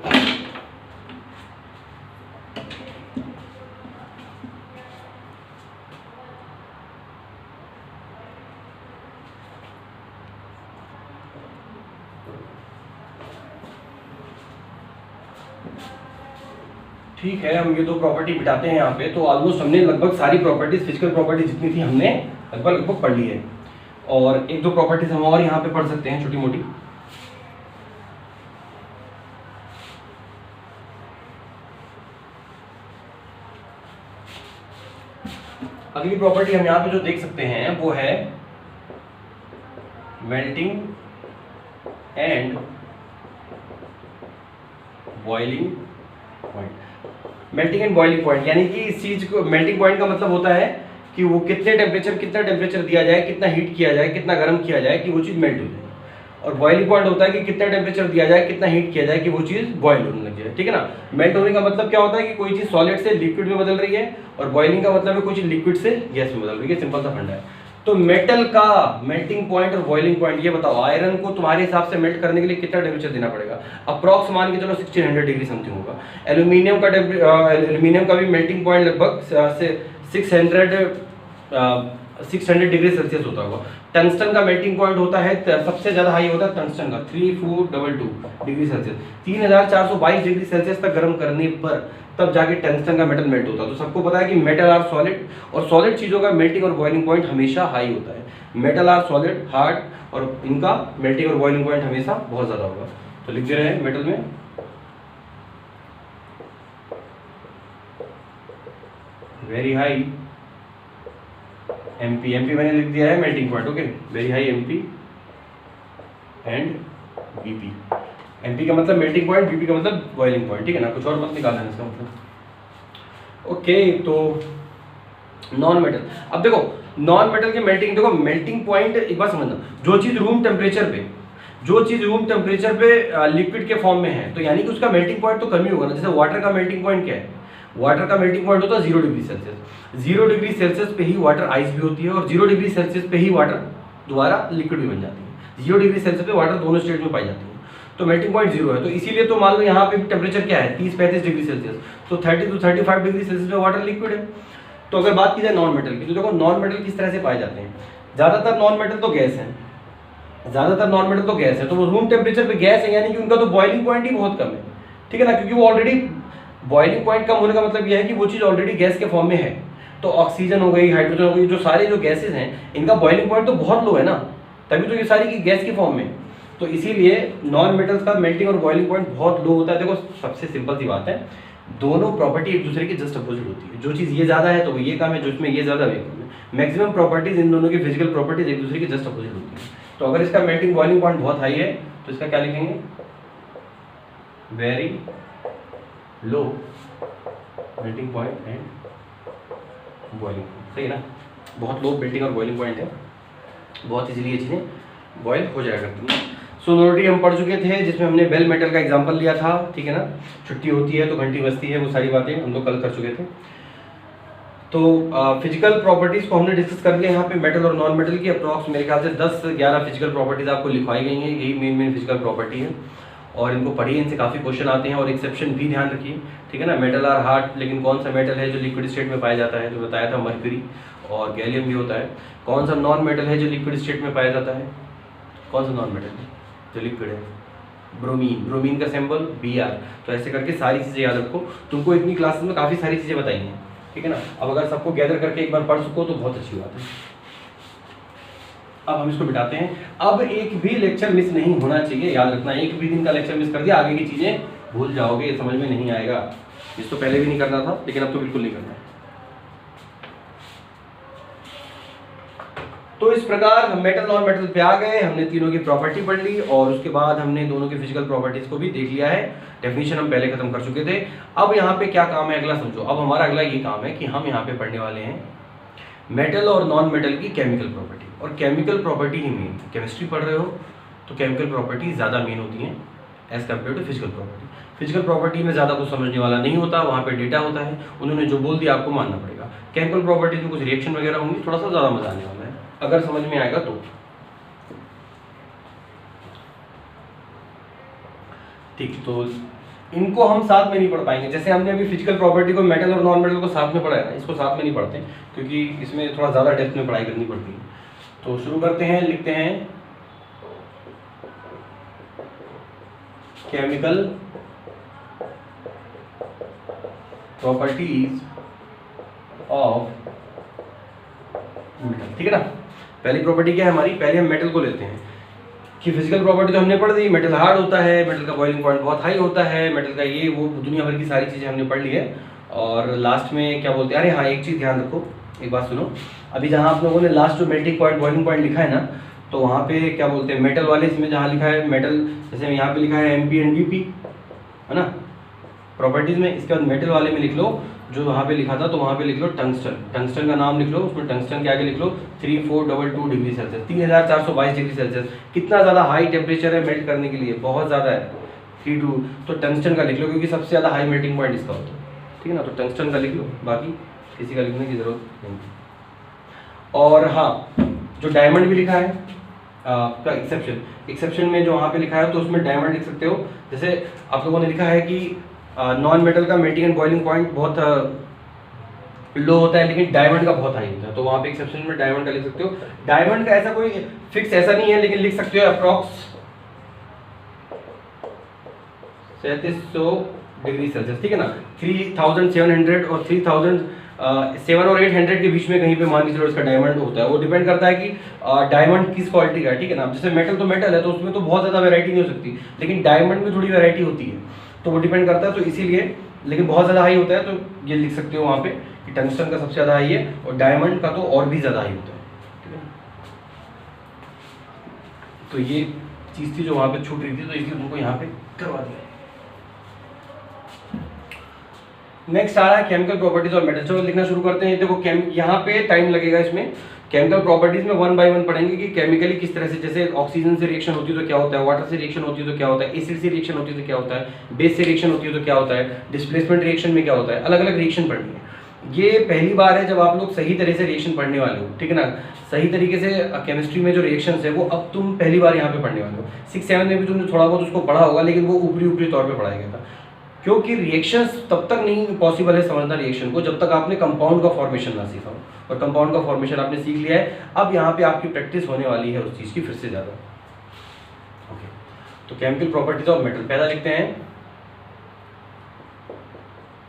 ठीक है। हम ये दो प्रॉपर्टी बिठाते हैं यहाँ पे। तो ऑलमोस्ट हमने लगभग सारी प्रॉपर्टीज, फिजिकल प्रॉपर्टी जितनी थी हमने लगभग पढ़ ली है। और एक दो प्रॉपर्टीज हम और यहाँ पे पढ़ सकते हैं छोटी मोटी। अगली प्रॉपर्टी हम यहाँ पे जो देख सकते हैं वो है melting and boiling point. Melting and boiling point यानी कि इस चीज को, मेल्टिंग पॉइंट का मतलब होता है कि वो कितना टेम्परेचर दिया जाए, कितना हीट किया जाए, कितना गर्म किया जाए कि वो चीज मेल्ट हो जाए। और बॉइलिंग पॉइंट होता है कि कितना टेम्परेचर दिया जाए, कितना हीट किया जाए कि वो चीज बॉइल होने लग जाए। ठीक है ना। मेल्ट होने का मतलब क्या होता है कि कोई चीज सॉलिड से लिक्विड में बदल रही है, और बॉइलिंग का मतलब है कोई चीज लिक्विड से गैस में बदल रही है। सिंपल सा फंडा है। तो मेटल का मेल्टिंग पॉइंट और बॉइलिंग पॉइंट ये बताओ, आयरन को तुम्हारे हिसाब से मेल्ट करने के लिए कितना टेम्परेचर देना पड़ेगा? अप्रॉक्स मान के चलो 1600 डिग्री समथिंग होगा। एल्यूमिनियम का भी मेल्टिंग पॉइंट लगभग 600 डिग्री सेल्सियस होता होगा। टंगस्टन का मेल्टिंग पॉइंट होता है, सबसे ज्यादा हाई होता है टंगस्टन का 3422 डिग्री सेल्सियस। 3422 डिग्री सेल्सियस तक गर्म करने पर तब जाके टंगस्टन का मेटल मेल्ट होता है। तो सबको पता है कि मेटल आर सॉलिड, और सॉलिड चीजों का मेल्टिंग और बॉइलिंग पॉइंट हमेशा हाई होता है। मेटल आर सॉलिड हार्ड, और इनका मेल्टिंग और बॉइलिंग पॉइंट हमेशा बहुत ज्यादा होगा। तो लिख दे रहे हैं मेटल में वेरी हाई एमपी, एमपी मैंने लिख दिया है melting point, okay, very high MP and BP. MP का मतलब मेल्टिंग पॉइंट, बीपी का मतलब बॉइलिंग पॉइंट, ठीक है ना, कुछ और मत निकालना है इसका मतलब। ओके, तो नॉन मेटल, अब देखो नॉन मेटल के मेल्टिंग, देखो मेल्टिंग पॉइंट एक बार समझना, जो चीज रूम टेम्परेचर पे लिक्विड के फॉर्म में है तो यानी कि उसका मेल्टिंग पॉइंट तो कम ही होगा ना। जैसे वाटर का मेल्टिंग पॉइंट क्या है, वाटर का मेल्टिंग पॉइंट होता है 0 डिग्री सेल्सियस। 0 डिग्री सेल्सियस पे ही वाटर आइस भी होती है और 0 डिग्री सेल्सियस पे ही वाटर दोबारा लिक्विड भी बन जाती है। 0 डिग्री सेल्सियस पे वाटर दोनों स्टेट में पाई जाती है, तो मेल्टिंग पॉइंट 0 है। तो इसीलिए तो मान लो यहाँ पे टेम्परेचर क्या है 30-35 डिग्री सेल्सियस, तो 30 to 35 डिग्री सेल्सियस पे वाटर लिक्विड है। तो अगर बात की जाए नॉन मेटल की, तो देखो नॉन मेटल किस तरह से पाए जाते हैं, ज़्यादातर नॉन मेटल तो गैस है, तो वो रूम टेम्परेचर पे गैस है, यानी कि उनका तो बॉइलिंग पॉइंट ही बहुत कम है, ठीक है ना, क्योंकि वो ऑलरेडी बॉइलिंग पॉइंट कम होने का मतलब यह है कि वो चीज़ ऑलरेडी गैस के फॉर्म में है। तो ऑक्सीजन हो गई, हाइड्रोजन हो गई, जो सारे जो गैसेज हैं इनका बॉइलिंग पॉइंट तो बहुत लो है ना, तभी तो ये सारी की गैस के फॉर्म में। तो इसीलिए नॉन मेटल्स का मेल्टिंग और बॉइलिंग पॉइंट बहुत लो होता है। देखो सबसे सिंपल सी बात है, दोनों प्रॉपर्टी एक दूसरे के जस्ट अपोजिट होती है। जो चीज़ ये ज़्यादा है तो वो ये कम है, जो इसमें ये ज़्यादा है कम है। मैक्सिमम प्रॉपर्टीज इन दोनों की फिजिकल प्रॉपर्टीज एक दूसरे के जस्ट अपोजिट होती है। तो अगर इसका मेल्टिंग बॉइलिंग पॉइंट बहुत हाई है तो इसका क्या लिखेंगे, very low melting point and boiling, सही है ना, बहुत लो मेल्टिंग और बॉइलिंग पॉइंट है, बहुत इजीली ये चीज़ें बॉयल हो जाया करती हैं। सोनोरिटी हम पढ़ चुके थे जिसमें हमने बेल मेटल का एग्जांपल लिया था, ठीक है ना, छुट्टी होती है तो घंटी बजती है, वो सारी बातें हम लोग कल कर चुके थे। तो फिजिकल प्रॉपर्टीज़ को हमने डिस्कस कर लिया यहाँ पे, मेटल और नॉन मेटल की अप्रॉक्स मेरे ख्याल से 10-11 फिजिकल प्रॉपर्टीज़ आपको लिखवाई गई हैं, यही मेन फिजिकल प्रॉपर्टी है और इनको पढ़िए, इनसे काफ़ी क्वेश्चन आते हैं और एक्सेप्शन भी ध्यान रखिए, ठीक है ना। मेटल आर हार्ड, लेकिन कौन सा मेटल है जो लिक्विड स्टेट में पाया जाता है, जो बताया था मर्क्यूरी और गैलियम भी होता है। कौन सा नॉन मेटल है जो लिक्विड स्टेट में पाया जाता है, कौन सा नॉन मेटल है जो लिक्विड है, ब्रोमीन, ब्रोमीन का सिंबल Br। तो ऐसे करके सारी चीज़ें याद रखो, तुमको इतनी क्लासेस में काफ़ी सारी चीज़ें बताई हैं, ठीक है ना। अब अगर सबको गैदर करके एक बार पढ़ सको तो बहुत अच्छी बात है। अब हम इसको बिठाते हैं, अब एक भी लेक्चर मिस नहीं होना चाहिए, याद रखना, एक भी दिन का लेक्चर मिस कर दिया आगे की चीज़ें भूल जाओगे, समझ में नहीं आएगा। इस तो पहले भी नहीं करना था लेकिन अब तो बिल्कुल नहीं करना है। तो इस प्रकार हम मेटल नॉन मेटल पे आ गए, हमने तीनों की प्रॉपर्टी पढ़ ली और उसके बाद हमने दोनों की फिजिकल प्रॉपर्टीज को भी देख लिया है। डेफिनेशन हम पहले खत्म कर चुके थे। अब यहाँ पे क्या काम है अगला समझो। अब हमारा अगला ये काम है कि हम यहाँ पे पढ़ने वाले हैं मेटल और नॉन मेटल की केमिकल प्रॉपर्टी, और केमिकल प्रॉपर्टी ही मेन, केमिस्ट्री पढ़ रहे हो तो केमिकल प्रॉपर्टी ज़्यादा मेन होती हैं as compare to physical property. Physical property में ज़्यादा कुछ समझने वाला नहीं होता, वहाँ पे डेटा होता है, उन्होंने जो बोल दिया आपको मानना पड़ेगा। केमिकल प्रॉपर्टीज में कुछ रिएक्शन वगैरह होंगी, थोड़ा सा ज़्यादा मजा आने वाला है अगर समझ में आएगा तो। ठीक, तो इनको हम साथ में नहीं पढ़ पाएंगे। जैसे हमने अभी फिजिकल प्रॉपर्टी को, मेटल और नॉन मेटल को साथ में पढ़ा है ना, इसको साथ में नहीं पढ़ते क्योंकि इसमें थोड़ा ज़्यादा डेप्थ में पढ़ाई करनी पड़ती है। तो शुरू करते हैं, लिखते हैं केमिकल प्रॉपर्टीज ऑफ मेटल, ठीक है ना। पहली प्रॉपर्टी क्या है हमारी, पहले हम मेटल को लेते हैं कि फिजिकल प्रॉपर्टी तो हमने पढ़ दी, मेटल हार्ड होता है, मेटल का बॉइलिंग पॉइंट बहुत हाई होता है, मेटल का ये वो दुनिया भर की सारी चीज़ें हमने पढ़ ली है। और लास्ट में क्या बोलते हैं, अरे हाँ एक चीज़ ध्यान रखो, एक बात सुनो, अभी जहाँ आप लोगों ने लास्ट जो मेल्टिंग पॉइंट बॉइलिंग पॉइंट लिखा है ना, तो वहाँ पे क्या बोलते हैं मेटल वाले, इसमें जहाँ लिखा है मेटल, जैसे यहाँ पे लिखा है MP एंड BP, है ना प्रॉपर्टीज में, इसके बाद मेटल वाले में लिख लो जो वहाँ पे लिखा था, तो वहाँ पे लिख लो टंगस्टन, टंगस्टन का नाम लिख लो, उसमें टंगस्टन के आगे लिख लो 3422 डिग्री सेल्सियस, 3422 डिग्री सेल्सियस। कितना ज़्यादा हाई टेम्परेचर है मेल्ट करने के लिए, बहुत ज़्यादा है 32, तो टंगस्टन का लिख लो क्योंकि सबसे ज़्यादा हाई मेल्टिंग पॉइंट इसका होता है, ठीक है ना। तो टंगस्टन का लिख लो, बाकी किसी का लिखने की ज़रूरत नहीं। और हाँ, जो डायमंड भी लिखा है का एक्सेप्शन में जो वहाँ पे लिखा है तो उसमें डायमंड लिख सकते हो। जैसे आप लोगों ने लिखा है कि नॉन मेटल का मेल्टिंग एंड बॉइलिंग पॉइंट बहुत लो होता है लेकिन डायमंड का बहुत हाई होता है, तो वहाँ पे एक्सेप्शन में डायमंड का लिख सकते हो। डायमंड का ऐसा कोई फिक्स ऐसा नहीं है, लेकिन लिख सकते हो अप्रॉक्स 3700 डिग्री सेल्सियस, ठीक है ना। 3700 और 3007 और 800 के बीच में कहीं पे मान के चलो इसका डायमंड होता है। वो डिपेंड करता है कि डायमंड किस क्वालिटी का है, ठीक है ना। जैसे मेटल तो मेटल है तो उसमें तो बहुत ज़्यादा वैरायटी नहीं हो सकती, लेकिन डायमंड में थोड़ी वैरायटी होती है, तो वो डिपेंड करता है। तो इसीलिए, लेकिन बहुत ज़्यादा हाई होता है तो ये लिख सकते हो वहाँ पे कि टंगस्टन का सबसे ज़्यादा हाई है और डायमंड का तो और भी ज़्यादा हाई होता है, ठीक है। तो ये चीज़ थी जो वहाँ पे छूट रही थी, तो इसलिए तुमको यहाँ पे करवा दिया। नेक्स्ट आ रहा है केमिकल प्रॉपर्टीज और मेटल। चलो लिखना शुरू करते हैं। देखो यहाँ पे टाइम लगेगा इसमें। केमिकल प्रॉपर्टीज में 1 बाय 1 पढ़ेंगे कि केमिकली किस तरह से, जैसे ऑक्सीजन से रिएक्शन होती है तो क्या होता है, वाटर से रिएक्शन होती है तो क्या होता है, एसिड से रिएक्शन होती है तो क्या होता है, बेस से रिएक्शन होती है तो क्या होता है, डिस्प्लेसमेंट रिएक्शन में क्या होता है, अलग अलग रिएक्शन पढ़नी है। ये पहली बार है जब आप लोग सही तरह से रिएक्शन पढ़ने वाले हो, ठीक है ना। सही तरीके से केमिस्ट्री में जो रिएक्शंस है वो अब तुम पहली बार यहाँ पे पढ़ने वाले हो। 6-7 में भी तुमने थोड़ा बहुत उसको पढ़ा होगा, लेकिन वो ऊपरी तौर पे पढ़ाया गया था, क्योंकि रिएक्शंस तब तक नहीं पॉसिबल है समझना रिएक्शन को जब तक आपने कंपाउंड का फॉर्मेशन ना सीखा हो, और कंपाउंड का फॉर्मेशन आपने सीख लिया है। अब यहाँ पे आपकी प्रैक्टिस होने वाली है उस चीज़ की फिर से ज़्यादा। ओके, तो केमिकल प्रॉपर्टीज ऑफ मेटल पहला लिखते हैं,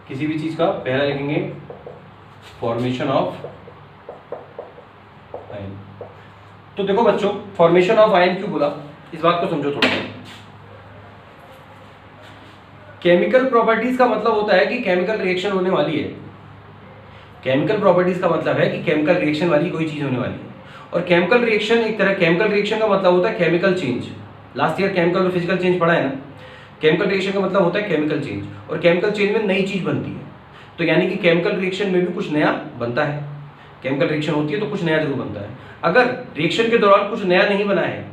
किसी भी चीज़ का पहला लिखेंगे फॉर्मेशन ऑफ आयन। तो देखो बच्चों, फॉर्मेशन ऑफ आयन क्यों बोला, इस बात को समझो थोड़ा। केमिकल प्रॉपर्टीज का मतलब होता है कि केमिकल रिएक्शन होने वाली है। केमिकल प्रॉपर्टीज का मतलब है कि केमिकल रिएक्शन वाली कोई चीज होने वाली है। और केमिकल रिएक्शन एक तरह, केमिकल रिएक्शन का मतलब होता है chemical change. Last year chemical और फिजिकल चेंज पढ़ा है ना। केमिकल रिएक्शन का मतलब होता है केमिकल चेंज, और केमिकल चेंज में नई चीज बनती है। तो यानी कि केमिकल रिएक्शन में भी कुछ नया बनता है। केमिकल रिएक्शन होती है तो कुछ नया जरूर बनता है। अगर रिएक्शन के दौरान कुछ नया नहीं बना है,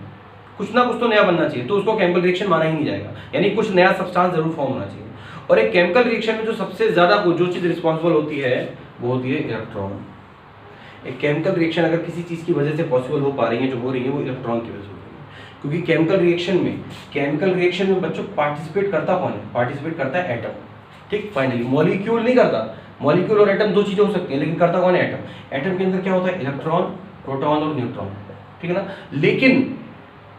कुछ ना कुछ तो नया बनना चाहिए, तो उसको केमिकल रिएक्शन माना ही नहीं जाएगा। यानी कुछ नया सब्सटेंस जरूर फॉर्म होना चाहिए। और एक केमिकल रिएक्शन में जो सबसे ज्यादा जो चीज रिस्पॉन्सिबल होती है वो होती है इलेक्ट्रॉन। एक केमिकल रिएक्शन अगर किसी चीज की वजह से पॉसिबल हो पा रही है, जो हो रही है, वो इलेक्ट्रॉन की वजह से हो रही है। क्योंकि केमिकल रिएक्शन में बच्चों पार्टिसिपेट करता कौन है, पार्टिसिपेट करता है एटम। ठीक, फाइनली मॉलिक्यूल नहीं करता। मॉलिक्यूल और एटम दो चीजें हो सकती हैं, लेकिन करता कौन है, एटम। एटम के अंदर क्या होता है, इलेक्ट्रॉन, प्रोटॉन और न्यूट्रॉन, ठीक है ना। लेकिन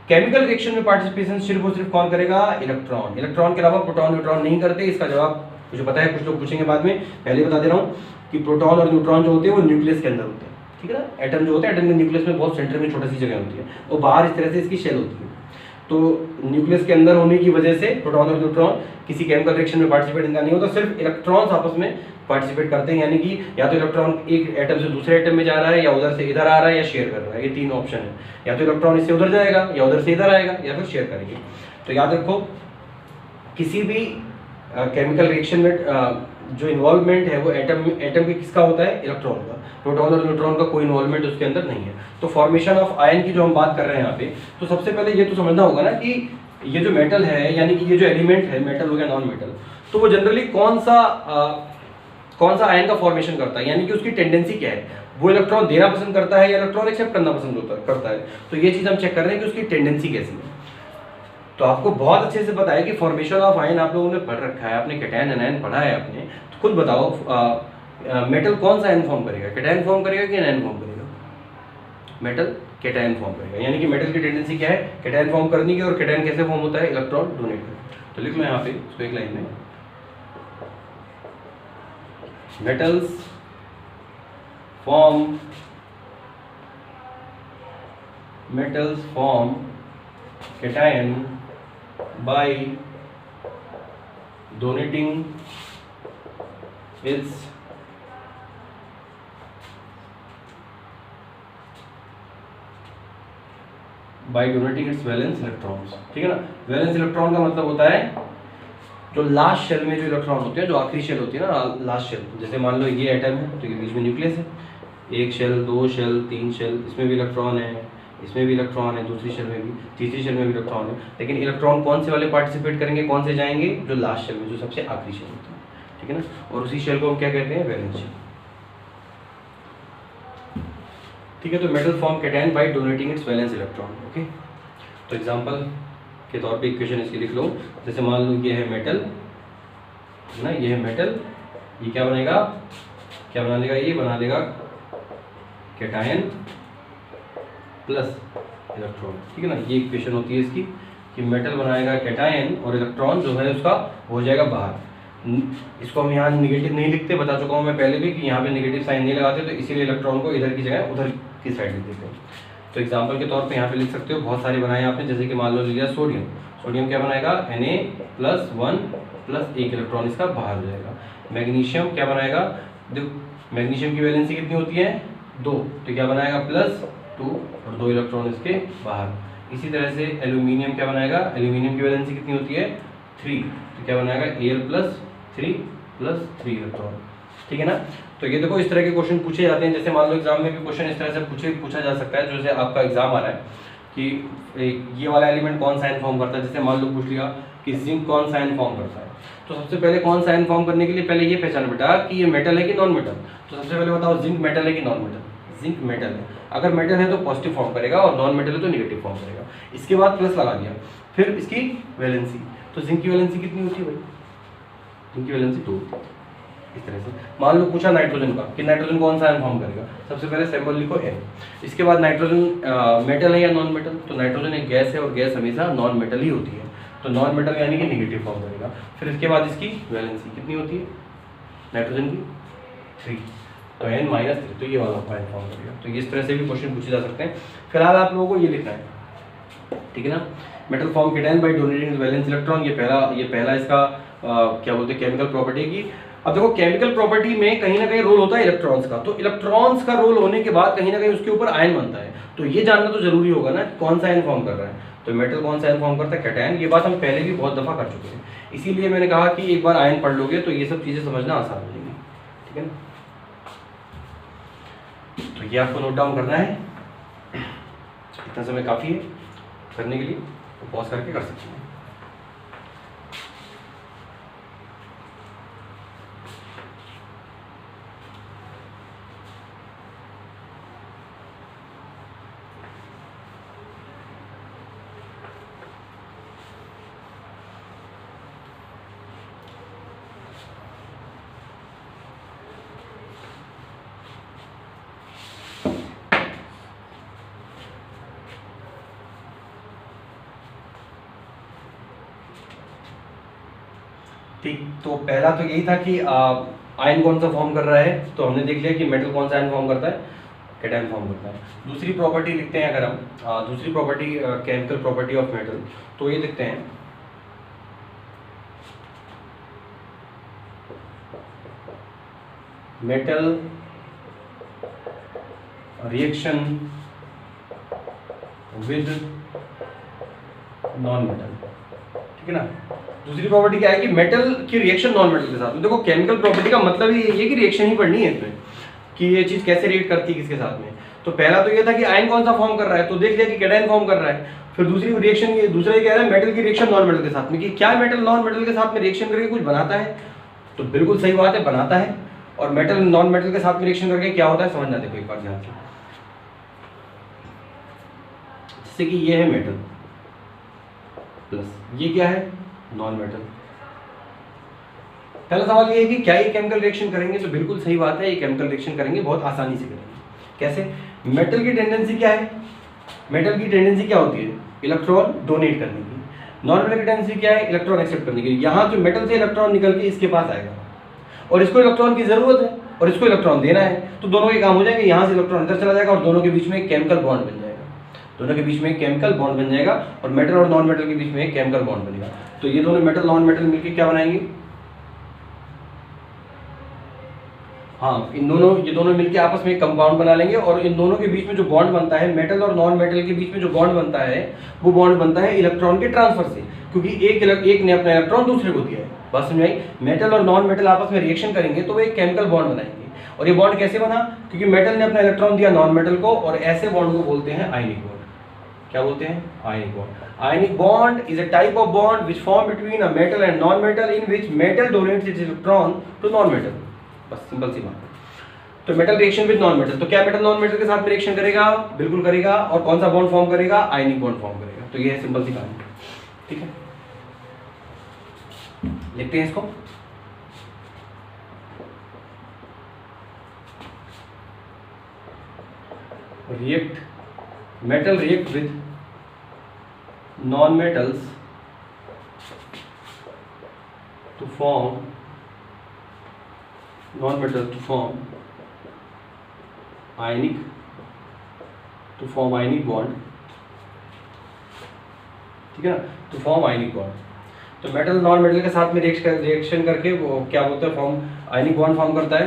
केमिकल रिएक्शन में पार्टिसिपेशन सिर्फ और सिर्फ कौन करेगा, इलेक्ट्रॉन। इलेक्ट्रॉन के अलावा प्रोटॉन न्यूट्रॉन नहीं करते। इसका जवाब मुझे पता है, कुछ लोग पूछेंगे बाद में, पहले बता दे रहा हूँ कि प्रोटॉन और न्यूट्रॉन जो होते हैं वो न्यूक्लियस के अंदर होते हैं, ठीक है ना। एटम जो होता है, एटम के न्यूक्लियस में बहुत सेंटर में छोटी सी जगह होती है, और बाहर इस तरह से इसकी शेल होती है। तो न्यूक्लियस के अंदर होने की वजह से प्रोटॉन और न्यूट्रॉन किसी केमिकल रिएक्शन में पार्टिसिपेट इनका नहीं होता, सिर्फ इलेक्ट्रॉन्स आपस में पार्टिसिपेट करते हैं। यानी कि या तो इलेक्ट्रॉन एक एटम से दूसरे एटम में जा रहा है, या उधर से इधर आ रहा है, या शेयर कर रहा है। ये तीन ऑप्शन है, या तो इलेक्ट्रॉन इससे उधर जाएगा, या उधर से इधर आएगा, या फिर शेयर करेंगे। तो याद रखो, किसी भी केमिकल रिएक्शन में जो इन्वॉल्वमेंट है वो एटम के किसका होता है, इलेक्ट्रॉन का। प्रोटॉन और न्यूट्रॉन का कोई इन्वॉल्वमेंट उसके अंदर नहीं है। तो फॉर्मेशन ऑफ आयन की जो हम बात कर रहे हैं यहाँ पे, तो सबसे पहले ये तो समझना होगा ना कि ये जो मेटल है, यानी कि ये जो एलिमेंट है, मेटल हो गया नॉन मेटल, तो वो जनरली कौन सा आयन का फॉर्मेशन करता है, यानी कि उसकी टेंडेंसी क्या है, वो इलेक्ट्रॉन देना पसंद करता है या इलेक्ट्रॉन एक्सेप्ट करना पसंद करता है। तो ये चीज़ हम चेक कर रहे हैं कि उसकी टेंडेंसी कैसी है। तो आपको बहुत अच्छे से पता है कि फॉर्मेशन ऑफ आयन आप लोगों ने पढ़ रखा है, आपने कैटायन एनायन पढ़ा है आपने। तो खुद बताओ, मेटल कौन सा आयन फॉर्म करेगा, कैटायन फॉर्म करेगा कि एनायन फॉर्म करेगा, मेटल कैटायन फॉर्म करेगा। यानी कि मेटल की टेंडेंसी क्या है, कैटायन फॉर्म करने की। और कैटायन कैसे फॉर्म होता है, इलेक्ट्रॉन डोनेट कर। तो लिख लो यहाँ पे इसको एक लाइन में, metals form cation by donating its valence electrons, ठीक है ना। वैलेंस इलेक्ट्रॉन का मतलब होता है जो लास्ट शेल में जो इलेक्ट्रॉन होते हैं, जो आखिरी शेल होती है ना, लास्ट शेल। जैसे मान लो ये एटम है, तो ये बीच में न्यूक्लियस है, एक शेल, दो शेल, तीन शेल, इसमें भी इलेक्ट्रॉन है, इसमें भी इलेक्ट्रॉन है, दूसरी शेल में भी, तीसरी शेल में भी इलेक्ट्रॉन है। लेकिन इलेक्ट्रॉन कौन से वाले पार्टिसिपेट करेंगे, कौन से जाएंगे, जो लास्ट शेल में, जो सबसे आखिरी शेल होती है, ठीक है ना। और उसी शेल को हम क्या कहते हैं, वैलेंस शेल, ठीक है। तो metal form cation by donating its valence electron, okay. तो एग्जांपल के तौर पे इक्वेशन इसकी लिख लो। जैसे मान लो ये है मेटल ना, ये है मेटल, ये क्या बनेगा, क्या बना लेगा, ये बना लेगा कैटायन प्लस इलेक्ट्रॉन, ठीक है ना। ये इक्वेशन होती है इसकी कि मेटल बनाएगा कैटायन और इलेक्ट्रॉन जो है उसका हो जाएगा बाहर। इसको हम यहाँ निगेटिव नहीं लिखते, बता चुका हूँ मैं पहले भी कि यहाँ पे निगेटिव साइन नहीं लगाते, तो इसीलिए इलेक्ट्रॉन को इधर की जगह उधर की साइड लिख देते हैं। तो एग्जाम्पल के तौर पे यहाँ पे लिख सकते हो, बहुत सारे बनाए आपने। जैसे कि मान लो लिया सोडियम, सोडियम क्या बनाएगा, Na+1 प्लस एक इलेक्ट्रॉन इसका बाहर हो जाएगा। मैग्नीशियम क्या बनाएगा, देखो मैग्नीशियम की वैलेंसी कितनी होती है 2, तो क्या बनाएगा +2 और 2 इलेक्ट्रॉन इसके बाहर। इसी तरह से एल्यूमिनियम क्या बनाएगा, एल्यूमिनियम की वैलेंसी कितनी होती है 3, तो क्या बनाएगा Al+3 इलेक्ट्रॉन, ठीक है ना। तो ये देखो इस तरह के क्वेश्चन पूछे जाते हैं, जैसे मान लो एग्जाम में भी क्वेश्चन इस तरह से पूछा जा सकता है, जैसे आपका एग्जाम आ रहा है कि ये वाला एलिमेंट कौन सा आयन फॉर्म करता है, जैसे मान लो पूछ लिया कि जिंक कौन सा आयन फॉर्म करता है, तो सबसे पहले कौन सा आयन फॉर्म करने के लिए पहले ये पहचान बेटा कि ये मेटल है कि नॉन मेटल। तो सबसे पहले बताओ जिंक मेटल है कि नॉन मेटल। जिंक मेटल है, अगर मेटल है तो पॉजिटिव फॉर्म करेगा और नॉन मेटल है तो नेगेटिव फॉर्म करेगा। इसके बाद प्लस लगा दिया, फिर इसकी वैलेंसी, तो जिंक की वैलेंसी कितनी होती है भाई, जिंक की वैलेंसी 2। इस तरह से मान लो पूछा नाइट्रोजन का कि नाइट्रोजन कौन सा आयन फॉर्म करेगा, सबसे पहले सिंबल लिखो N। इसके बाद नाइट्रोजन मेटल है या नॉन मेटल, तो नाइट्रोजन एक गैस है और गैस हमेशा नॉन मेटल ही होती है, तो नॉन मेटल यानी कि नेगेटिव फॉर्म करेगा। फिर इसके बाद इसकी वैलेंसी कितनी होती है नाइट्रोजन की 3, तो N-3, तो ये वाला आयन फॉर्म करेगा। तो इस तरह से भी क्वेश्चन पूछे जा सकते हैं। फिलहाल आप लोगों को ये लिखना है, ठीक है ना। Metal form cation by donating valence electron, ये पहला इसका क्या बोलते हैं केमिकल प्रॉपर्टी की। अब देखो केमिकल प्रॉपर्टी में कहीं ना कहीं रोल होता है इलेक्ट्रॉन्स का, तो इलेक्ट्रॉन्स का रोल होने के बाद कहीं ना कहीं उसके ऊपर आयन बनता है, तो ये जानना तो जरूरी होगा ना कौन सा आयन फॉर्म कर रहा है। तो मेटल कौन सा आयन फॉर्म करता है कैटायन, ये बात हम पहले भी बहुत दफा कर चुके हैं, इसीलिए मैंने कहा कि एक बार आयन पढ़ लोगे तो ये सब चीजें समझना आसान हो जाएगी, ठीक है ना। तो ये आपको नोट डाउन करना है, इतना समय काफी है करने के लिए, तो पॉज करके कर सकते हैं। ठीक, तो पहला तो यही था कि आयन कौन सा फॉर्म कर रहा है, तो हमने देख लिया कि मेटल कौन सा आयन फॉर्म करता है कैटायन फॉर्म करता है। दूसरी प्रॉपर्टी लिखते हैं अगर हम दूसरी property chemical property of metal, तो ये लिखते हैं metal reaction with non metal, ठीक है ना। दूसरी प्रॉपर्टी क्या है कि मेटल की रिएक्शन नॉन मेटल के साथ में। देखो केमिकल प्रॉपर्टी का मतलब ही ये कि रिएक्शन ही पढ़नी है इसमें, कि ये चीज कैसे रिएक्ट करती है किसके साथ में। तो पहला तो ये था कि आयन कौन सा फॉर्म कर रहा है, तो देख लिया कि कैटायन फॉर्म कर रहा है। फिर दूसरी रिएक्शन ये दूसरा ये कह रहा है मेटल की रिएक्शन नॉन मेटल के साथ में, कि क्या मेटल नॉन मेटल के साथ में रिएक्शन करके कुछ बनाता है, तो बिल्कुल सही बात है बनाता है। और मेटल नॉन मेटल के साथ में रिएक्शन करके क्या होता है समझना, देखो एक बार ध्यान से। जैसे कि ये है मेटल प्लस ये क्या है नॉन मेटल। पहला सवाल ये है कि क्या ये केमिकल रिएक्शन करेंगे, तो बिल्कुल सही बात है, ये केमिकल रिएक्शन करेंगे, बहुत आसानी से करेंगे। कैसे, मेटल की टेंडेंसी क्या है, मेटल की टेंडेंसी क्या होती है इलेक्ट्रॉन डोनेट करने की, नॉन मेटल की टेंडेंसी क्या है इलेक्ट्रॉन एक्सेप्ट करने की। यहाँ जो मेटल से इलेक्ट्रॉन निकल के इसके पास आएगा और इसको इलेक्ट्रॉन की जरूरत है और इसको इलेक्ट्रॉन देना है, तो दोनों के काम हो जाएंगे। यहाँ से इलेक्ट्रॉन इधर चला जाएगा और दोनों के बीच में एक केमिकल बॉन्ड बन जाएगा, दोनों के बीच में एक केमिकल बॉन्ड बन जाएगा और मेटल और नॉन मेटल के बीच में एक केमिकल बॉन्ड बनेगा। तो ये दोनों मेटल नॉन मेटल मिलकर क्या बनाएंगे, हाँ इन दोनों ये दोनों मिलकर आपस में एक कंपाउंड बना लेंगे और इन दोनों के बीच में जो बॉन्ड बनता है मेटल और नॉन मेटल के बीच में जो बॉन्ड बनता है वो बॉन्ड बनता है इलेक्ट्रॉन के ट्रांसफर से, क्योंकि एक ने अपना इलेक्ट्रॉन दूसरे को दिया है। बात समझ आई, मेटल और नॉन मेटल आपस में रिएक्शन करेंगे तो वो एक केमिकल बॉन्ड बनाएंगे। और ये बॉन्ड कैसे बना, क्योंकि मेटल ने अपना इलेक्ट्रॉन दिया नॉन मेटल को, और ऐसे बॉन्ड को बोलते हैं आयनिक बॉन्ड। क्या बोलते हैं, ionic bond. Ionic bond is a type of bond which form between a metal and non-metal in which metal donates its electron to non-metal। बस सिंपल सी बात है। तो metal reaction with non metal, तो क्या मेटल नॉन मेटल के साथ में रिएक्शन करेगा, बिल्कुल करेगा। और कौन सा बॉन्ड फॉर्म करेगा, आयनिक बॉन्ड फॉर्म करेगा। तो ये है सिंपल सी कहानी, ठीक है। लिखते हैं इसको, react metal react with non-metals to form non-metals to form ionic bond, ठीक है ना, to form ionic bond। तो मेटल नॉन मेटल के साथ में रिएक्शन करके वो क्या बोलते हैं फॉर्म आयनिक बॉन्ड फॉर्म करता है।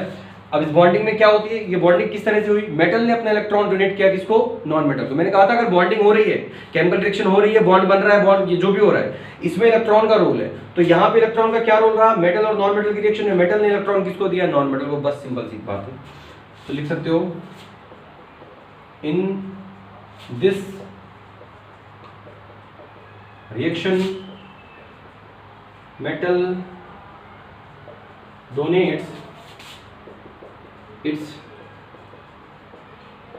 अब इस बॉन्डिंग में क्या होती है, ये बॉन्डिंग किस तरह से हुई, मेटल ने अपना इलेक्ट्रॉन डोनेट किया किसको, नॉन मेटल को। मैंने कहा था अगर बॉन्डिंग हो रही है, केमिकल रिएक्शन हो रही है, बॉन्ड बन रहा है, बॉन्ड ये जो भी हो रहा है, इसमें इलेक्ट्रॉन का रोल है। तो यहाँ पे इलेक्ट्रॉन का क्या रोल रहा, मेटल और नॉन मेटल की रिएक्शन में मेटल ने इलेक्ट्रॉन किसको दिया, नॉन मेटल को। बस सिंपल सी बात है। तो लिख सकते हो in this reaction metal donates its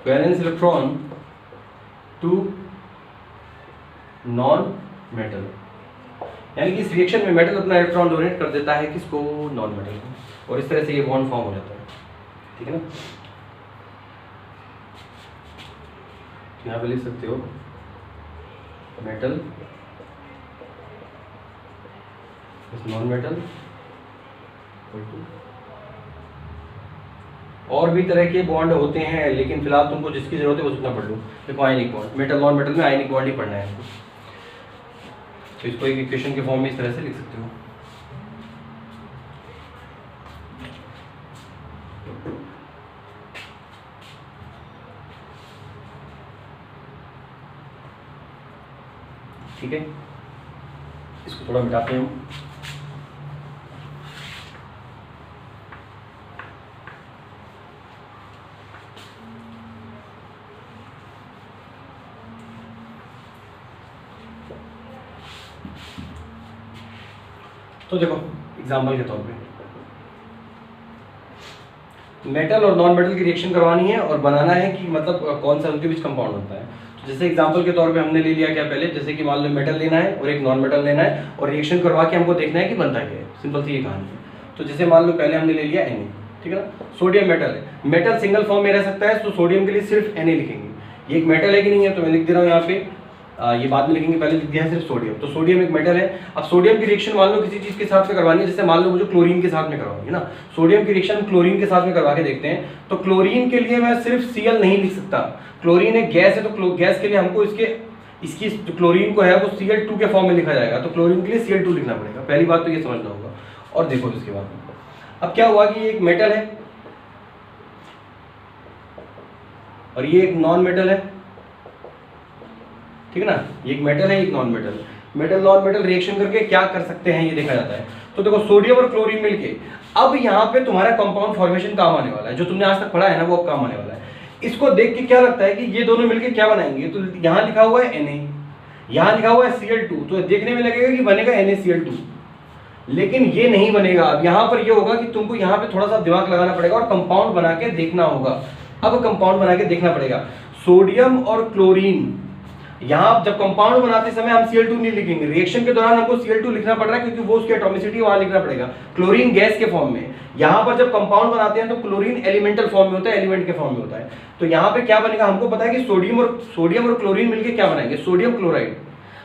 valence electron to non metal, यानी कि इस रिएक्शन में मेटल अपना इलेक्ट्रॉन डोनेट कर देता है किसको, नॉन मेटल को, और इस तरह से ये बॉन्ड फॉर्म हो जाता है। ठीक है ना, यहां पे लिख सकते हो मेटल नॉन मेटल। और भी तरह के बॉन्ड होते हैं, लेकिन फिलहाल तुमको जिसकी जरूरत है वो जितना पढ़ लो। देखो ionic bond, metal non metal में आयनिक बॉन्ड ही पढ़ना है। तो इसको एक इक्वेशन के फॉर्म में इस तरह से लिख सकते हो। ठीक है, इसको थोड़ा मिटाते हैं हम। तो देखो एग्जाम्पल के तौर पे मेटल और नॉन मेटल की रिएक्शन करवानी है और बनाना है कि मतलब कौन सा उनके बीच कंपाउंड होता है। तो जैसे एग्जाम्पल के तौर पे हमने ले लिया क्या पहले, जैसे कि मान लो मेटल लेना है और एक नॉन मेटल लेना है और रिएक्शन करवा के हमको देखना है कि बनता क्या है। सिंपल सी ये कहानी है। तो जैसे मान लो पहले हमने ले लिया Na, ठीक है ना, सोडियम मेटल है, मेटल सिंगल फॉर्म में रह सकता है, तो सोडियम के लिए सिर्फ Na लिखेंगे। ये एक मेटल है कि नहीं है, तो मैं लिख दे रहा हूँ यहाँ पे, ये बाद में लिखेंगे, पहले लिख दिया है सिर्फ सोडियम। तो सोडियम एक मेटल है। अब सोडियम की रिएक्शन मान लो किसी चीज के साथ में करवानी है, जैसे मान लो मुझे क्लोरीन के साथ में करवानी है ना, सोडियम की रिएक्शन क्लोरीन के साथ में करवा के देखते हैं। तो क्लोरीन के लिए मैं सिर्फ Cl नहीं लिख सकता, क्लोरीन एक गैस है, तो गैस के लिए हमको इसकी जो क्लोरीन को है वो Cl2 के फॉर्म में लिखा जाएगा, तो क्लोरीन के लिए Cl2 लिखना पड़ेगा। पहली बात तो ये समझना होगा। और देखो इसके बाद अब क्या हुआ कि ये एक मेटल है और ये एक नॉन मेटल है, ठीक है ना, ये एक मेटल है, एक non metal. Metal non metal reaction करके क्या कर सकते हैं ये देखा जाता है। तो देखो सोडियम और क्लोरीन मिलके अब यहाँ पे तुम्हारा कंपाउंड फॉर्मेशन काम आने वाला है, जो तुमने आज तक पढ़ा है ना वो अब काम आने वाला है। इसको देख के क्या लगता है कि ये दोनों मिलके क्या बनाएंगे, तो यहाँ लिखा हुआ है Na, यहाँ लिखा हुआ है Cl2, तो देखने में लगेगा कि बनेगा NaCl2, लेकिन ये नहीं बनेगा। अब यहाँ पर ये होगा कि तुमको यहाँ पे थोड़ा सा दिमाग लगाना पड़ेगा और कंपाउंड बना के देखना होगा। अब कंपाउंड बना के देखना पड़ेगा, सोडियम और क्लोरीन, यहाँ जब कंपाउंड बनाते समय हम Cl2 नहीं लिखेंगे, रिएक्शन के दौरान हमको Cl2 लिखना पड़ रहा है क्योंकि वो उसकी एटॉमिसिटी वहां लिखना पड़ेगा, क्लोरीन गैस के फॉर्म में। यहाँ पर जब कंपाउंड बनाते हैं तो क्लोरीन एलिमेंटल फॉर्म में होता है, एलिमेंट के फॉर्म में होता है। तो यहाँ पे क्या बनेगा, हमको पता है कि सोडियम और क्लोरीन मिलकर क्या बनाएंगे, सोडियम क्लोराइड।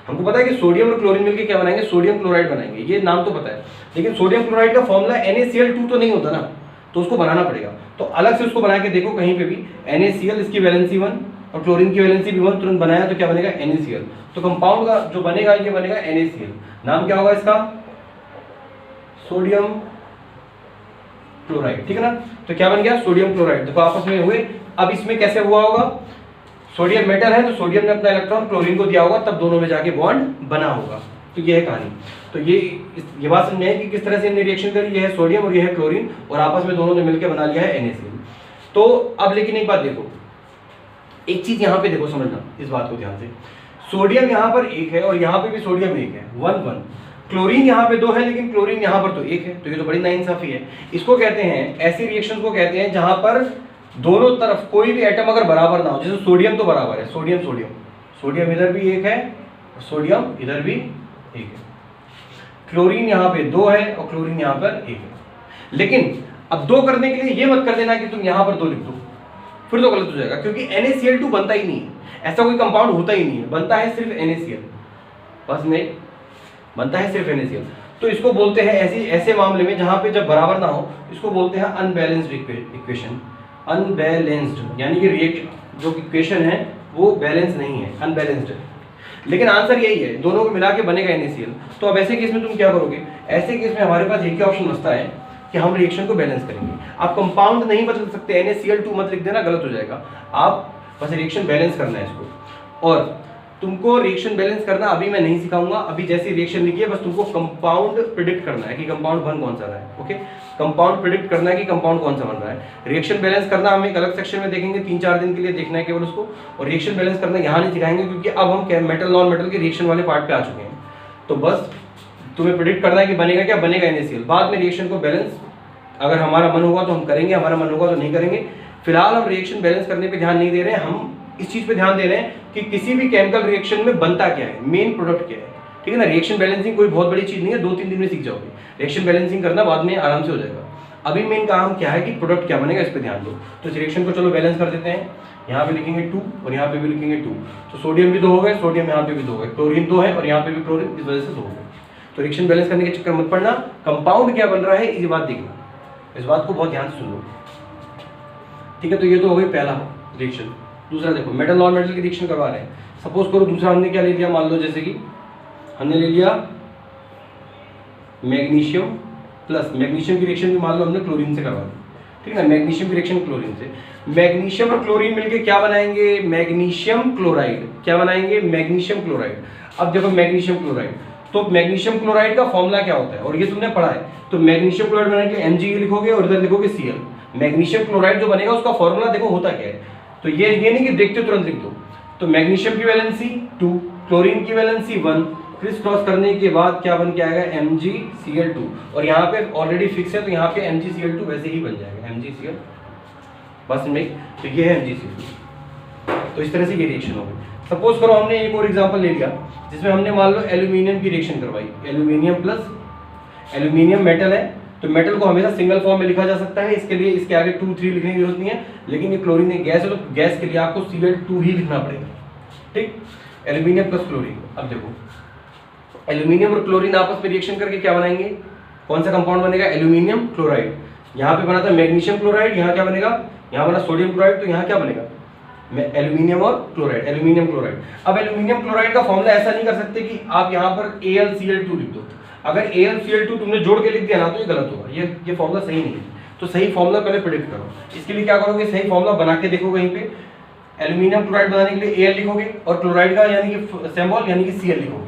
हमको पता है कि सोडियम और क्लोरीन मिलकर क्या बनाएंगे, सोडियम क्लोराइड बनाएंगे, ये नाम तो पता है। लेकिन सोडियम क्लोराइड का फॉर्मूला NaCl2 तो नहीं होता ना, तो उसको बनाना पड़ेगा। तो अलग से उसको बना के देखो कहीं पे भी, NaCl इसकी वैलेंसी 1 और क्लोरीन की वैलेंसी भी 1, तुरंत बनाया तो क्या बनेगा, NaCl। तो कंपाउंड का जो बनेगा ये बनेगा NaCl। नाम क्या होगा इसका, सोडियम क्लोराइड, ठीक है ना। तो क्या बन गया, सोडियम क्लोराइड। देखो आपस में हुए। अब इसमें कैसे हुआ होगा, सोडियम मेटल है तो सोडियम ने अपना इलेक्ट्रॉन क्लोरीन को दिया होगा, तब दोनों में जाके बॉन्ड बना होगा। तो ये है कहानी। तो ये बात समझ आई कि किस तरह से हमने रिएक्शन करी, ये है सोडियम और ये है क्लोरीन, और आपस में दोनों ने मिलकर बना लिया है NaCl। तो अब लेकिन एक बात देखो, एक चीज यहाँ पे देखो, समझना इस बात को ध्यान से, सोडियम यहाँ पर 1 है और यहाँ पे भी सोडियम 1 है, 1 1। क्लोरीन यहाँ पे 2 है लेकिन क्लोरीन यहाँ पर तो 1 है, तो ये तो बड़ी नाइंसाफी है। इसको कहते हैं, ऐसी रिएक्शन को कहते हैं जहां पर दोनों तरफ कोई भी एटम अगर बराबर ना हो। जैसे सोडियम तो बराबर है, सोडियम सोडियम, सोडियम इधर भी 1 है, सोडियम इधर भी 1 है। क्लोरीन यहाँ पे 2 है और क्लोरीन यहाँ पर 1 है। लेकिन अब 2 करने के लिए ये मत कर देना कि तुम यहाँ पर 2 लिख दो, फिर तो गलत हो जाएगा, क्योंकि NaCl2 बनता ही नहीं है, ऐसा कोई कंपाउंड होता ही नहीं है, बनता है सिर्फ NaCl, बस नहीं, बनता है सिर्फ NaCl। तो इसको बोलते हैं ऐसे मामले में जहां पे जब बराबर ना हो, इसको बोलते हैं अनबैलेंस्ड इक्वेशन। अनबैलेंस्ड यानी कि रिएक्शन जो इक्वेशन है वो बैलेंस नहीं है, अनबैलेंस्ड है। लेकिन आंसर यही है, दोनों को मिला के बनेगा NaCl। तो अब ऐसे केस में तुम क्या करोगे, ऐसे केस में हमारे पास एक ही ऑप्शन बचता है, कि हम रिएक्शन को बैलेंस करेंगे। आप कंपाउंड नहीं बदल सकते, NaCl2 मत लिख देना, गलत हो जाएगा। आप बस रिएक्शन बैलेंस करना है इसको। और तुमको रिएक्शन बैलेंस करना अभी मैं नहीं सिखाऊंगा, अभी जैसी रिएक्शन लिखी है बस तुमको कंपाउंड प्रिडिक्ट करना है कि कंपाउंड बन कौन सा रहा है। ओके, कंपाउंड प्रिडिक्ट करना है कि कंपाउंड कौन सा बन रहा है। रिएक्शन बैलेंस करना हम एक अलग सेक्शन में देखेंगे, 3-4 दिन के लिए देखना है केवल उसको। और रिएक्शन बैलेंस करना यहाँ नहीं सिखाएंगे क्योंकि अब हम मेटल नॉन मेटल के रिएक्शन वाले पार्ट पे आ चुके हैं। तो बस तुम्हें प्रिडिक्ट करना है कि बनेगा क्या, बनेगा NaCl। बाद में रिएक्शन को बैलेंस अगर हमारा मन होगा तो हम करेंगे, हमारा मन होगा तो नहीं करेंगे। फिलहाल हम रिएक्शन बैलेंस करने पे ध्यान नहीं दे रहे हैं, हम इस चीज पे ध्यान दे रहे हैं कि किसी भी केमिकल रिएक्शन में बनता क्या है, मेन प्रोडक्ट क्या है। ठीक है ना, रिएक्शन बैलेंसिंग कोई बहुत बड़ी चीज नहीं है, 2-3 दिन में सीख जाओगे। रिएक्शन बैलेंसिंग करना बाद में आराम से हो जाएगा। अभी मेन काम क्या है कि प्रोडक्ट क्या बनेगा, इस पे ध्यान दो। तो इस रिएक्शन को चलो बैलेंस कर देते हैं। यहाँ पे लिखेंगे 2 और यहाँ पे भी लिखेंगे 2। तो सोडियम भी 2 हो गए, सोडियम यहाँ पे भी 2 हो गए, क्लोरीन 2 है और यहाँ पे भी क्लोरीन, इस वजह से 2 हो गए। तो रिएक्शन बैलेंस करने के चक्कर मत पड़ना, कंपाउंड क्या बन रहा है ये बात देखना, इस बात को बहुत ध्यान से सुन लो। ठीक है, तो ये तो हो गई पहला रिएक्शन। दूसरा देखो, मेटल नॉन मेटल की रिएक्शन करवा रहे हैं। सपोज करो दूसरा हमने क्या ले लिया, मान लो जैसे कि हमने ले लिया मैग्नीशियम प्लस, मैग्नीशियम की रिएक्शन भी मान लो हमने क्लोरीन से करवा दी। ठीक है ना, मैग्नीशियम की रिएक्शन क्लोरीन से, मैग्नीशियम और क्लोरीन मिलके क्या बनाएंगे, मैग्नीशियम क्लोराइड। क्या बनाएंगे, मैग्नीशियम क्लोराइड। अब देखो मैग्नीशियम क्लोराइड, तो मैग्नीशियम क्लोराइड का फॉर्मूला क्या होता है और ये तुमने पढ़ा है। तो मैग्नीशियम क्लोराइड बनाने के लिए Mg लिखोगे और इधर लिखोगे Cl। मैग्नीशियम क्लोराइड जो बनेगा उसका फॉर्मूला देखो होता क्या है। तो ये नहीं कि देखते तुरंत लिख दो। तो मैग्नीशियम की वैलेंसी 2, क्लोरीन की वैलेंसी 1, क्रिस क्रॉस करने के बाद क्या बन के आएगा, MgCl2। और यहाँ पे ऑलरेडी फिक्स है तो यहाँ पे MgCl2 वैसे ही बन जाएगा, MgCl बस में। तो ये है MgCl2। तो इस तरह से ये रिएक्शन हो गई। सपोज करो हमने एक और एग्जांपल ले लिया जिसमें हमने मान लो एल्यूमिनियम की रिएक्शन करवाई। एल्यूमिनियम प्लस, एल्यूमिनियम मेटल है तो मेटल को हमेशा सिंगल फॉर्म में लिखा जा सकता है, इसके लिए इसके आगे 2-3 लिखने की जरूरत नहीं है। लेकिन ये क्लोरीन एक गैस है तो गैस के लिए आपको Cl2 ही लिखना पड़ेगा। ठीक, एल्यूमिनियम प्लस क्लोरीन। अब देखो एल्यूमिनियम और क्लोरीन आपस में रिएक्शन करके क्या बनाएंगे, कौन सा कंपाउंड बनेगा, एल्यूमिनियम क्लोराइड। यहाँ पे बना था मैग्नीशियम क्लोराइड, यहाँ क्या बनेगा, यहाँ बना सोडियम क्लोराइड, तो यहाँ क्या बनेगा, एल्यूमिनियम और क्लोराइड, एल्यूमिनियम क्लोराइड। अब एल्यूमिनियम क्लोराइड का फॉर्मूला ऐसा नहीं कर सकते कि आप यहाँ पर AlCl2 लिख दो। अगर AlCl2 तुमने जोड़ के लिख दिया ना तो ये गलत होगा, ये फॉर्मूला सही नहीं है। तो सही फॉर्मूला पहले प्रेडिक्ट करो। इसके लिए क्या करोगे, सही फॉर्मूला बना के देखो कहीं पे। एल्यूमिनियम क्लोराइड बनाने के लिए Al लिखोगे और क्लोराइड का यानी कि सिंबल यानी कि Cl लिखोगे।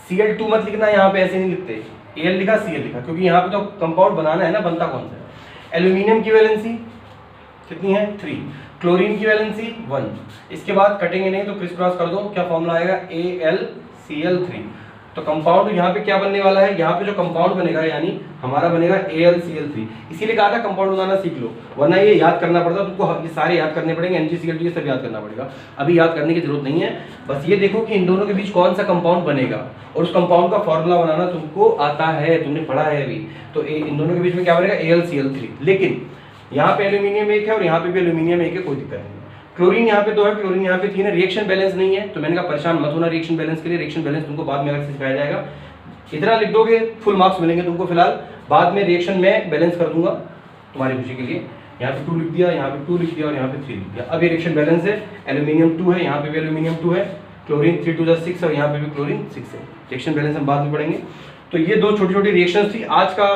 Cl2 मत लिखना, यहाँ पे ऐसे नहीं लिखते, Al लिखा Cl लिखा, क्योंकि यहाँ पे तो कंपाउंड बनाना है ना, बनता कौन सा है। एल्यूमिनियम की वैलेंसी कितनी है, 3, क्लोरीन की वैलेंसी 1। इसके बाद कटेंगे नहीं तो क्रिस क्रॉस कर दो, क्या फॉर्मूला आएगा, AlCl3। तो कंपाउंड यहाँ पे क्या बनने वाला है, यहाँ पे जो कंपाउंड बनेगा यानी हमारा बनेगा AlCl3। इसीलिए कहा था कंपाउंड बनाना सीख लो, वरना ये याद करना पड़ता, तुमको ये सारे याद करने पड़ेंगे, MgCl2 ये सब याद करना पड़ेगा। अभी याद करने की जरूरत नहीं है, बस ये देखो कि इन दोनों के बीच कौन सा कंपाउंड बनेगा और उस कंपाउंड का फॉर्मूला बनाना तुमको आता है, तुमने पढ़ा है अभी। तो इन दोनों के बीच में क्या बनेगा, AlCl3। लेकिन यहाँ पे एल्यूमिनियम 1 है और यहाँ पे भी एल्यूमिनियम 1 है, कोई दिक्कत नहीं। क्लोरीन यहाँ पे 2 है, क्लोरीन यहाँ पे 3 है। रिएक्शन बैलेंस नहीं है तो मैंने कहा परेशान मत होना रिएक्शन बैलेंस के लिए, रिएक्शन बैलेंस तुमको बाद में अलग से सिखाया जाएगा। इतना लिख दोगे फुल मार्क्स मिलेंगे तुमको। फिलहाल बाद में रिएक्शन में बैलेंस कर दूंगा तुम्हारी खुशी के लिए। यहाँ पे 2 लिख दिया, यहाँ पे 2 लिख दिया और यहाँ पे 3 लिख दिया। अब ये रिएक्शन बैलेंस है, एल्यूमिनियम 2 है, यहाँ पे भी एल्यूमिनियम 2 है, क्लोरीन 3 2 6 और यहाँ पे भी क्लोरीन 6 है। रिएक्शन बैलेंस हम बाद में पढ़ेंगे। तो ये 2 छोटी छोटी रिएक्शंस थी। आज का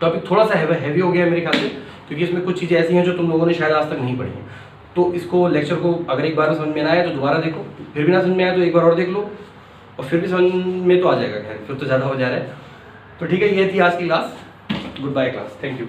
टॉपिक थोड़ा सा हैवी हो गया मेरे ख्याल से, क्योंकि इसमें कुछ चीज़ें ऐसी हैं जो तुम लोगों ने शायद आज तक नहीं पढ़ी हैं। तो इसको लेक्चर को अगर एक बार में समझ में ना आया तो दोबारा देखो, फिर भी ना समझ में आया तो एक बार और देख लो, और फिर भी समझ में तो आ जाएगा। खैर फिर तो ज़्यादा हो जा रहा है। तो ठीक है, ये थी आज की class. Good bye class, thank you.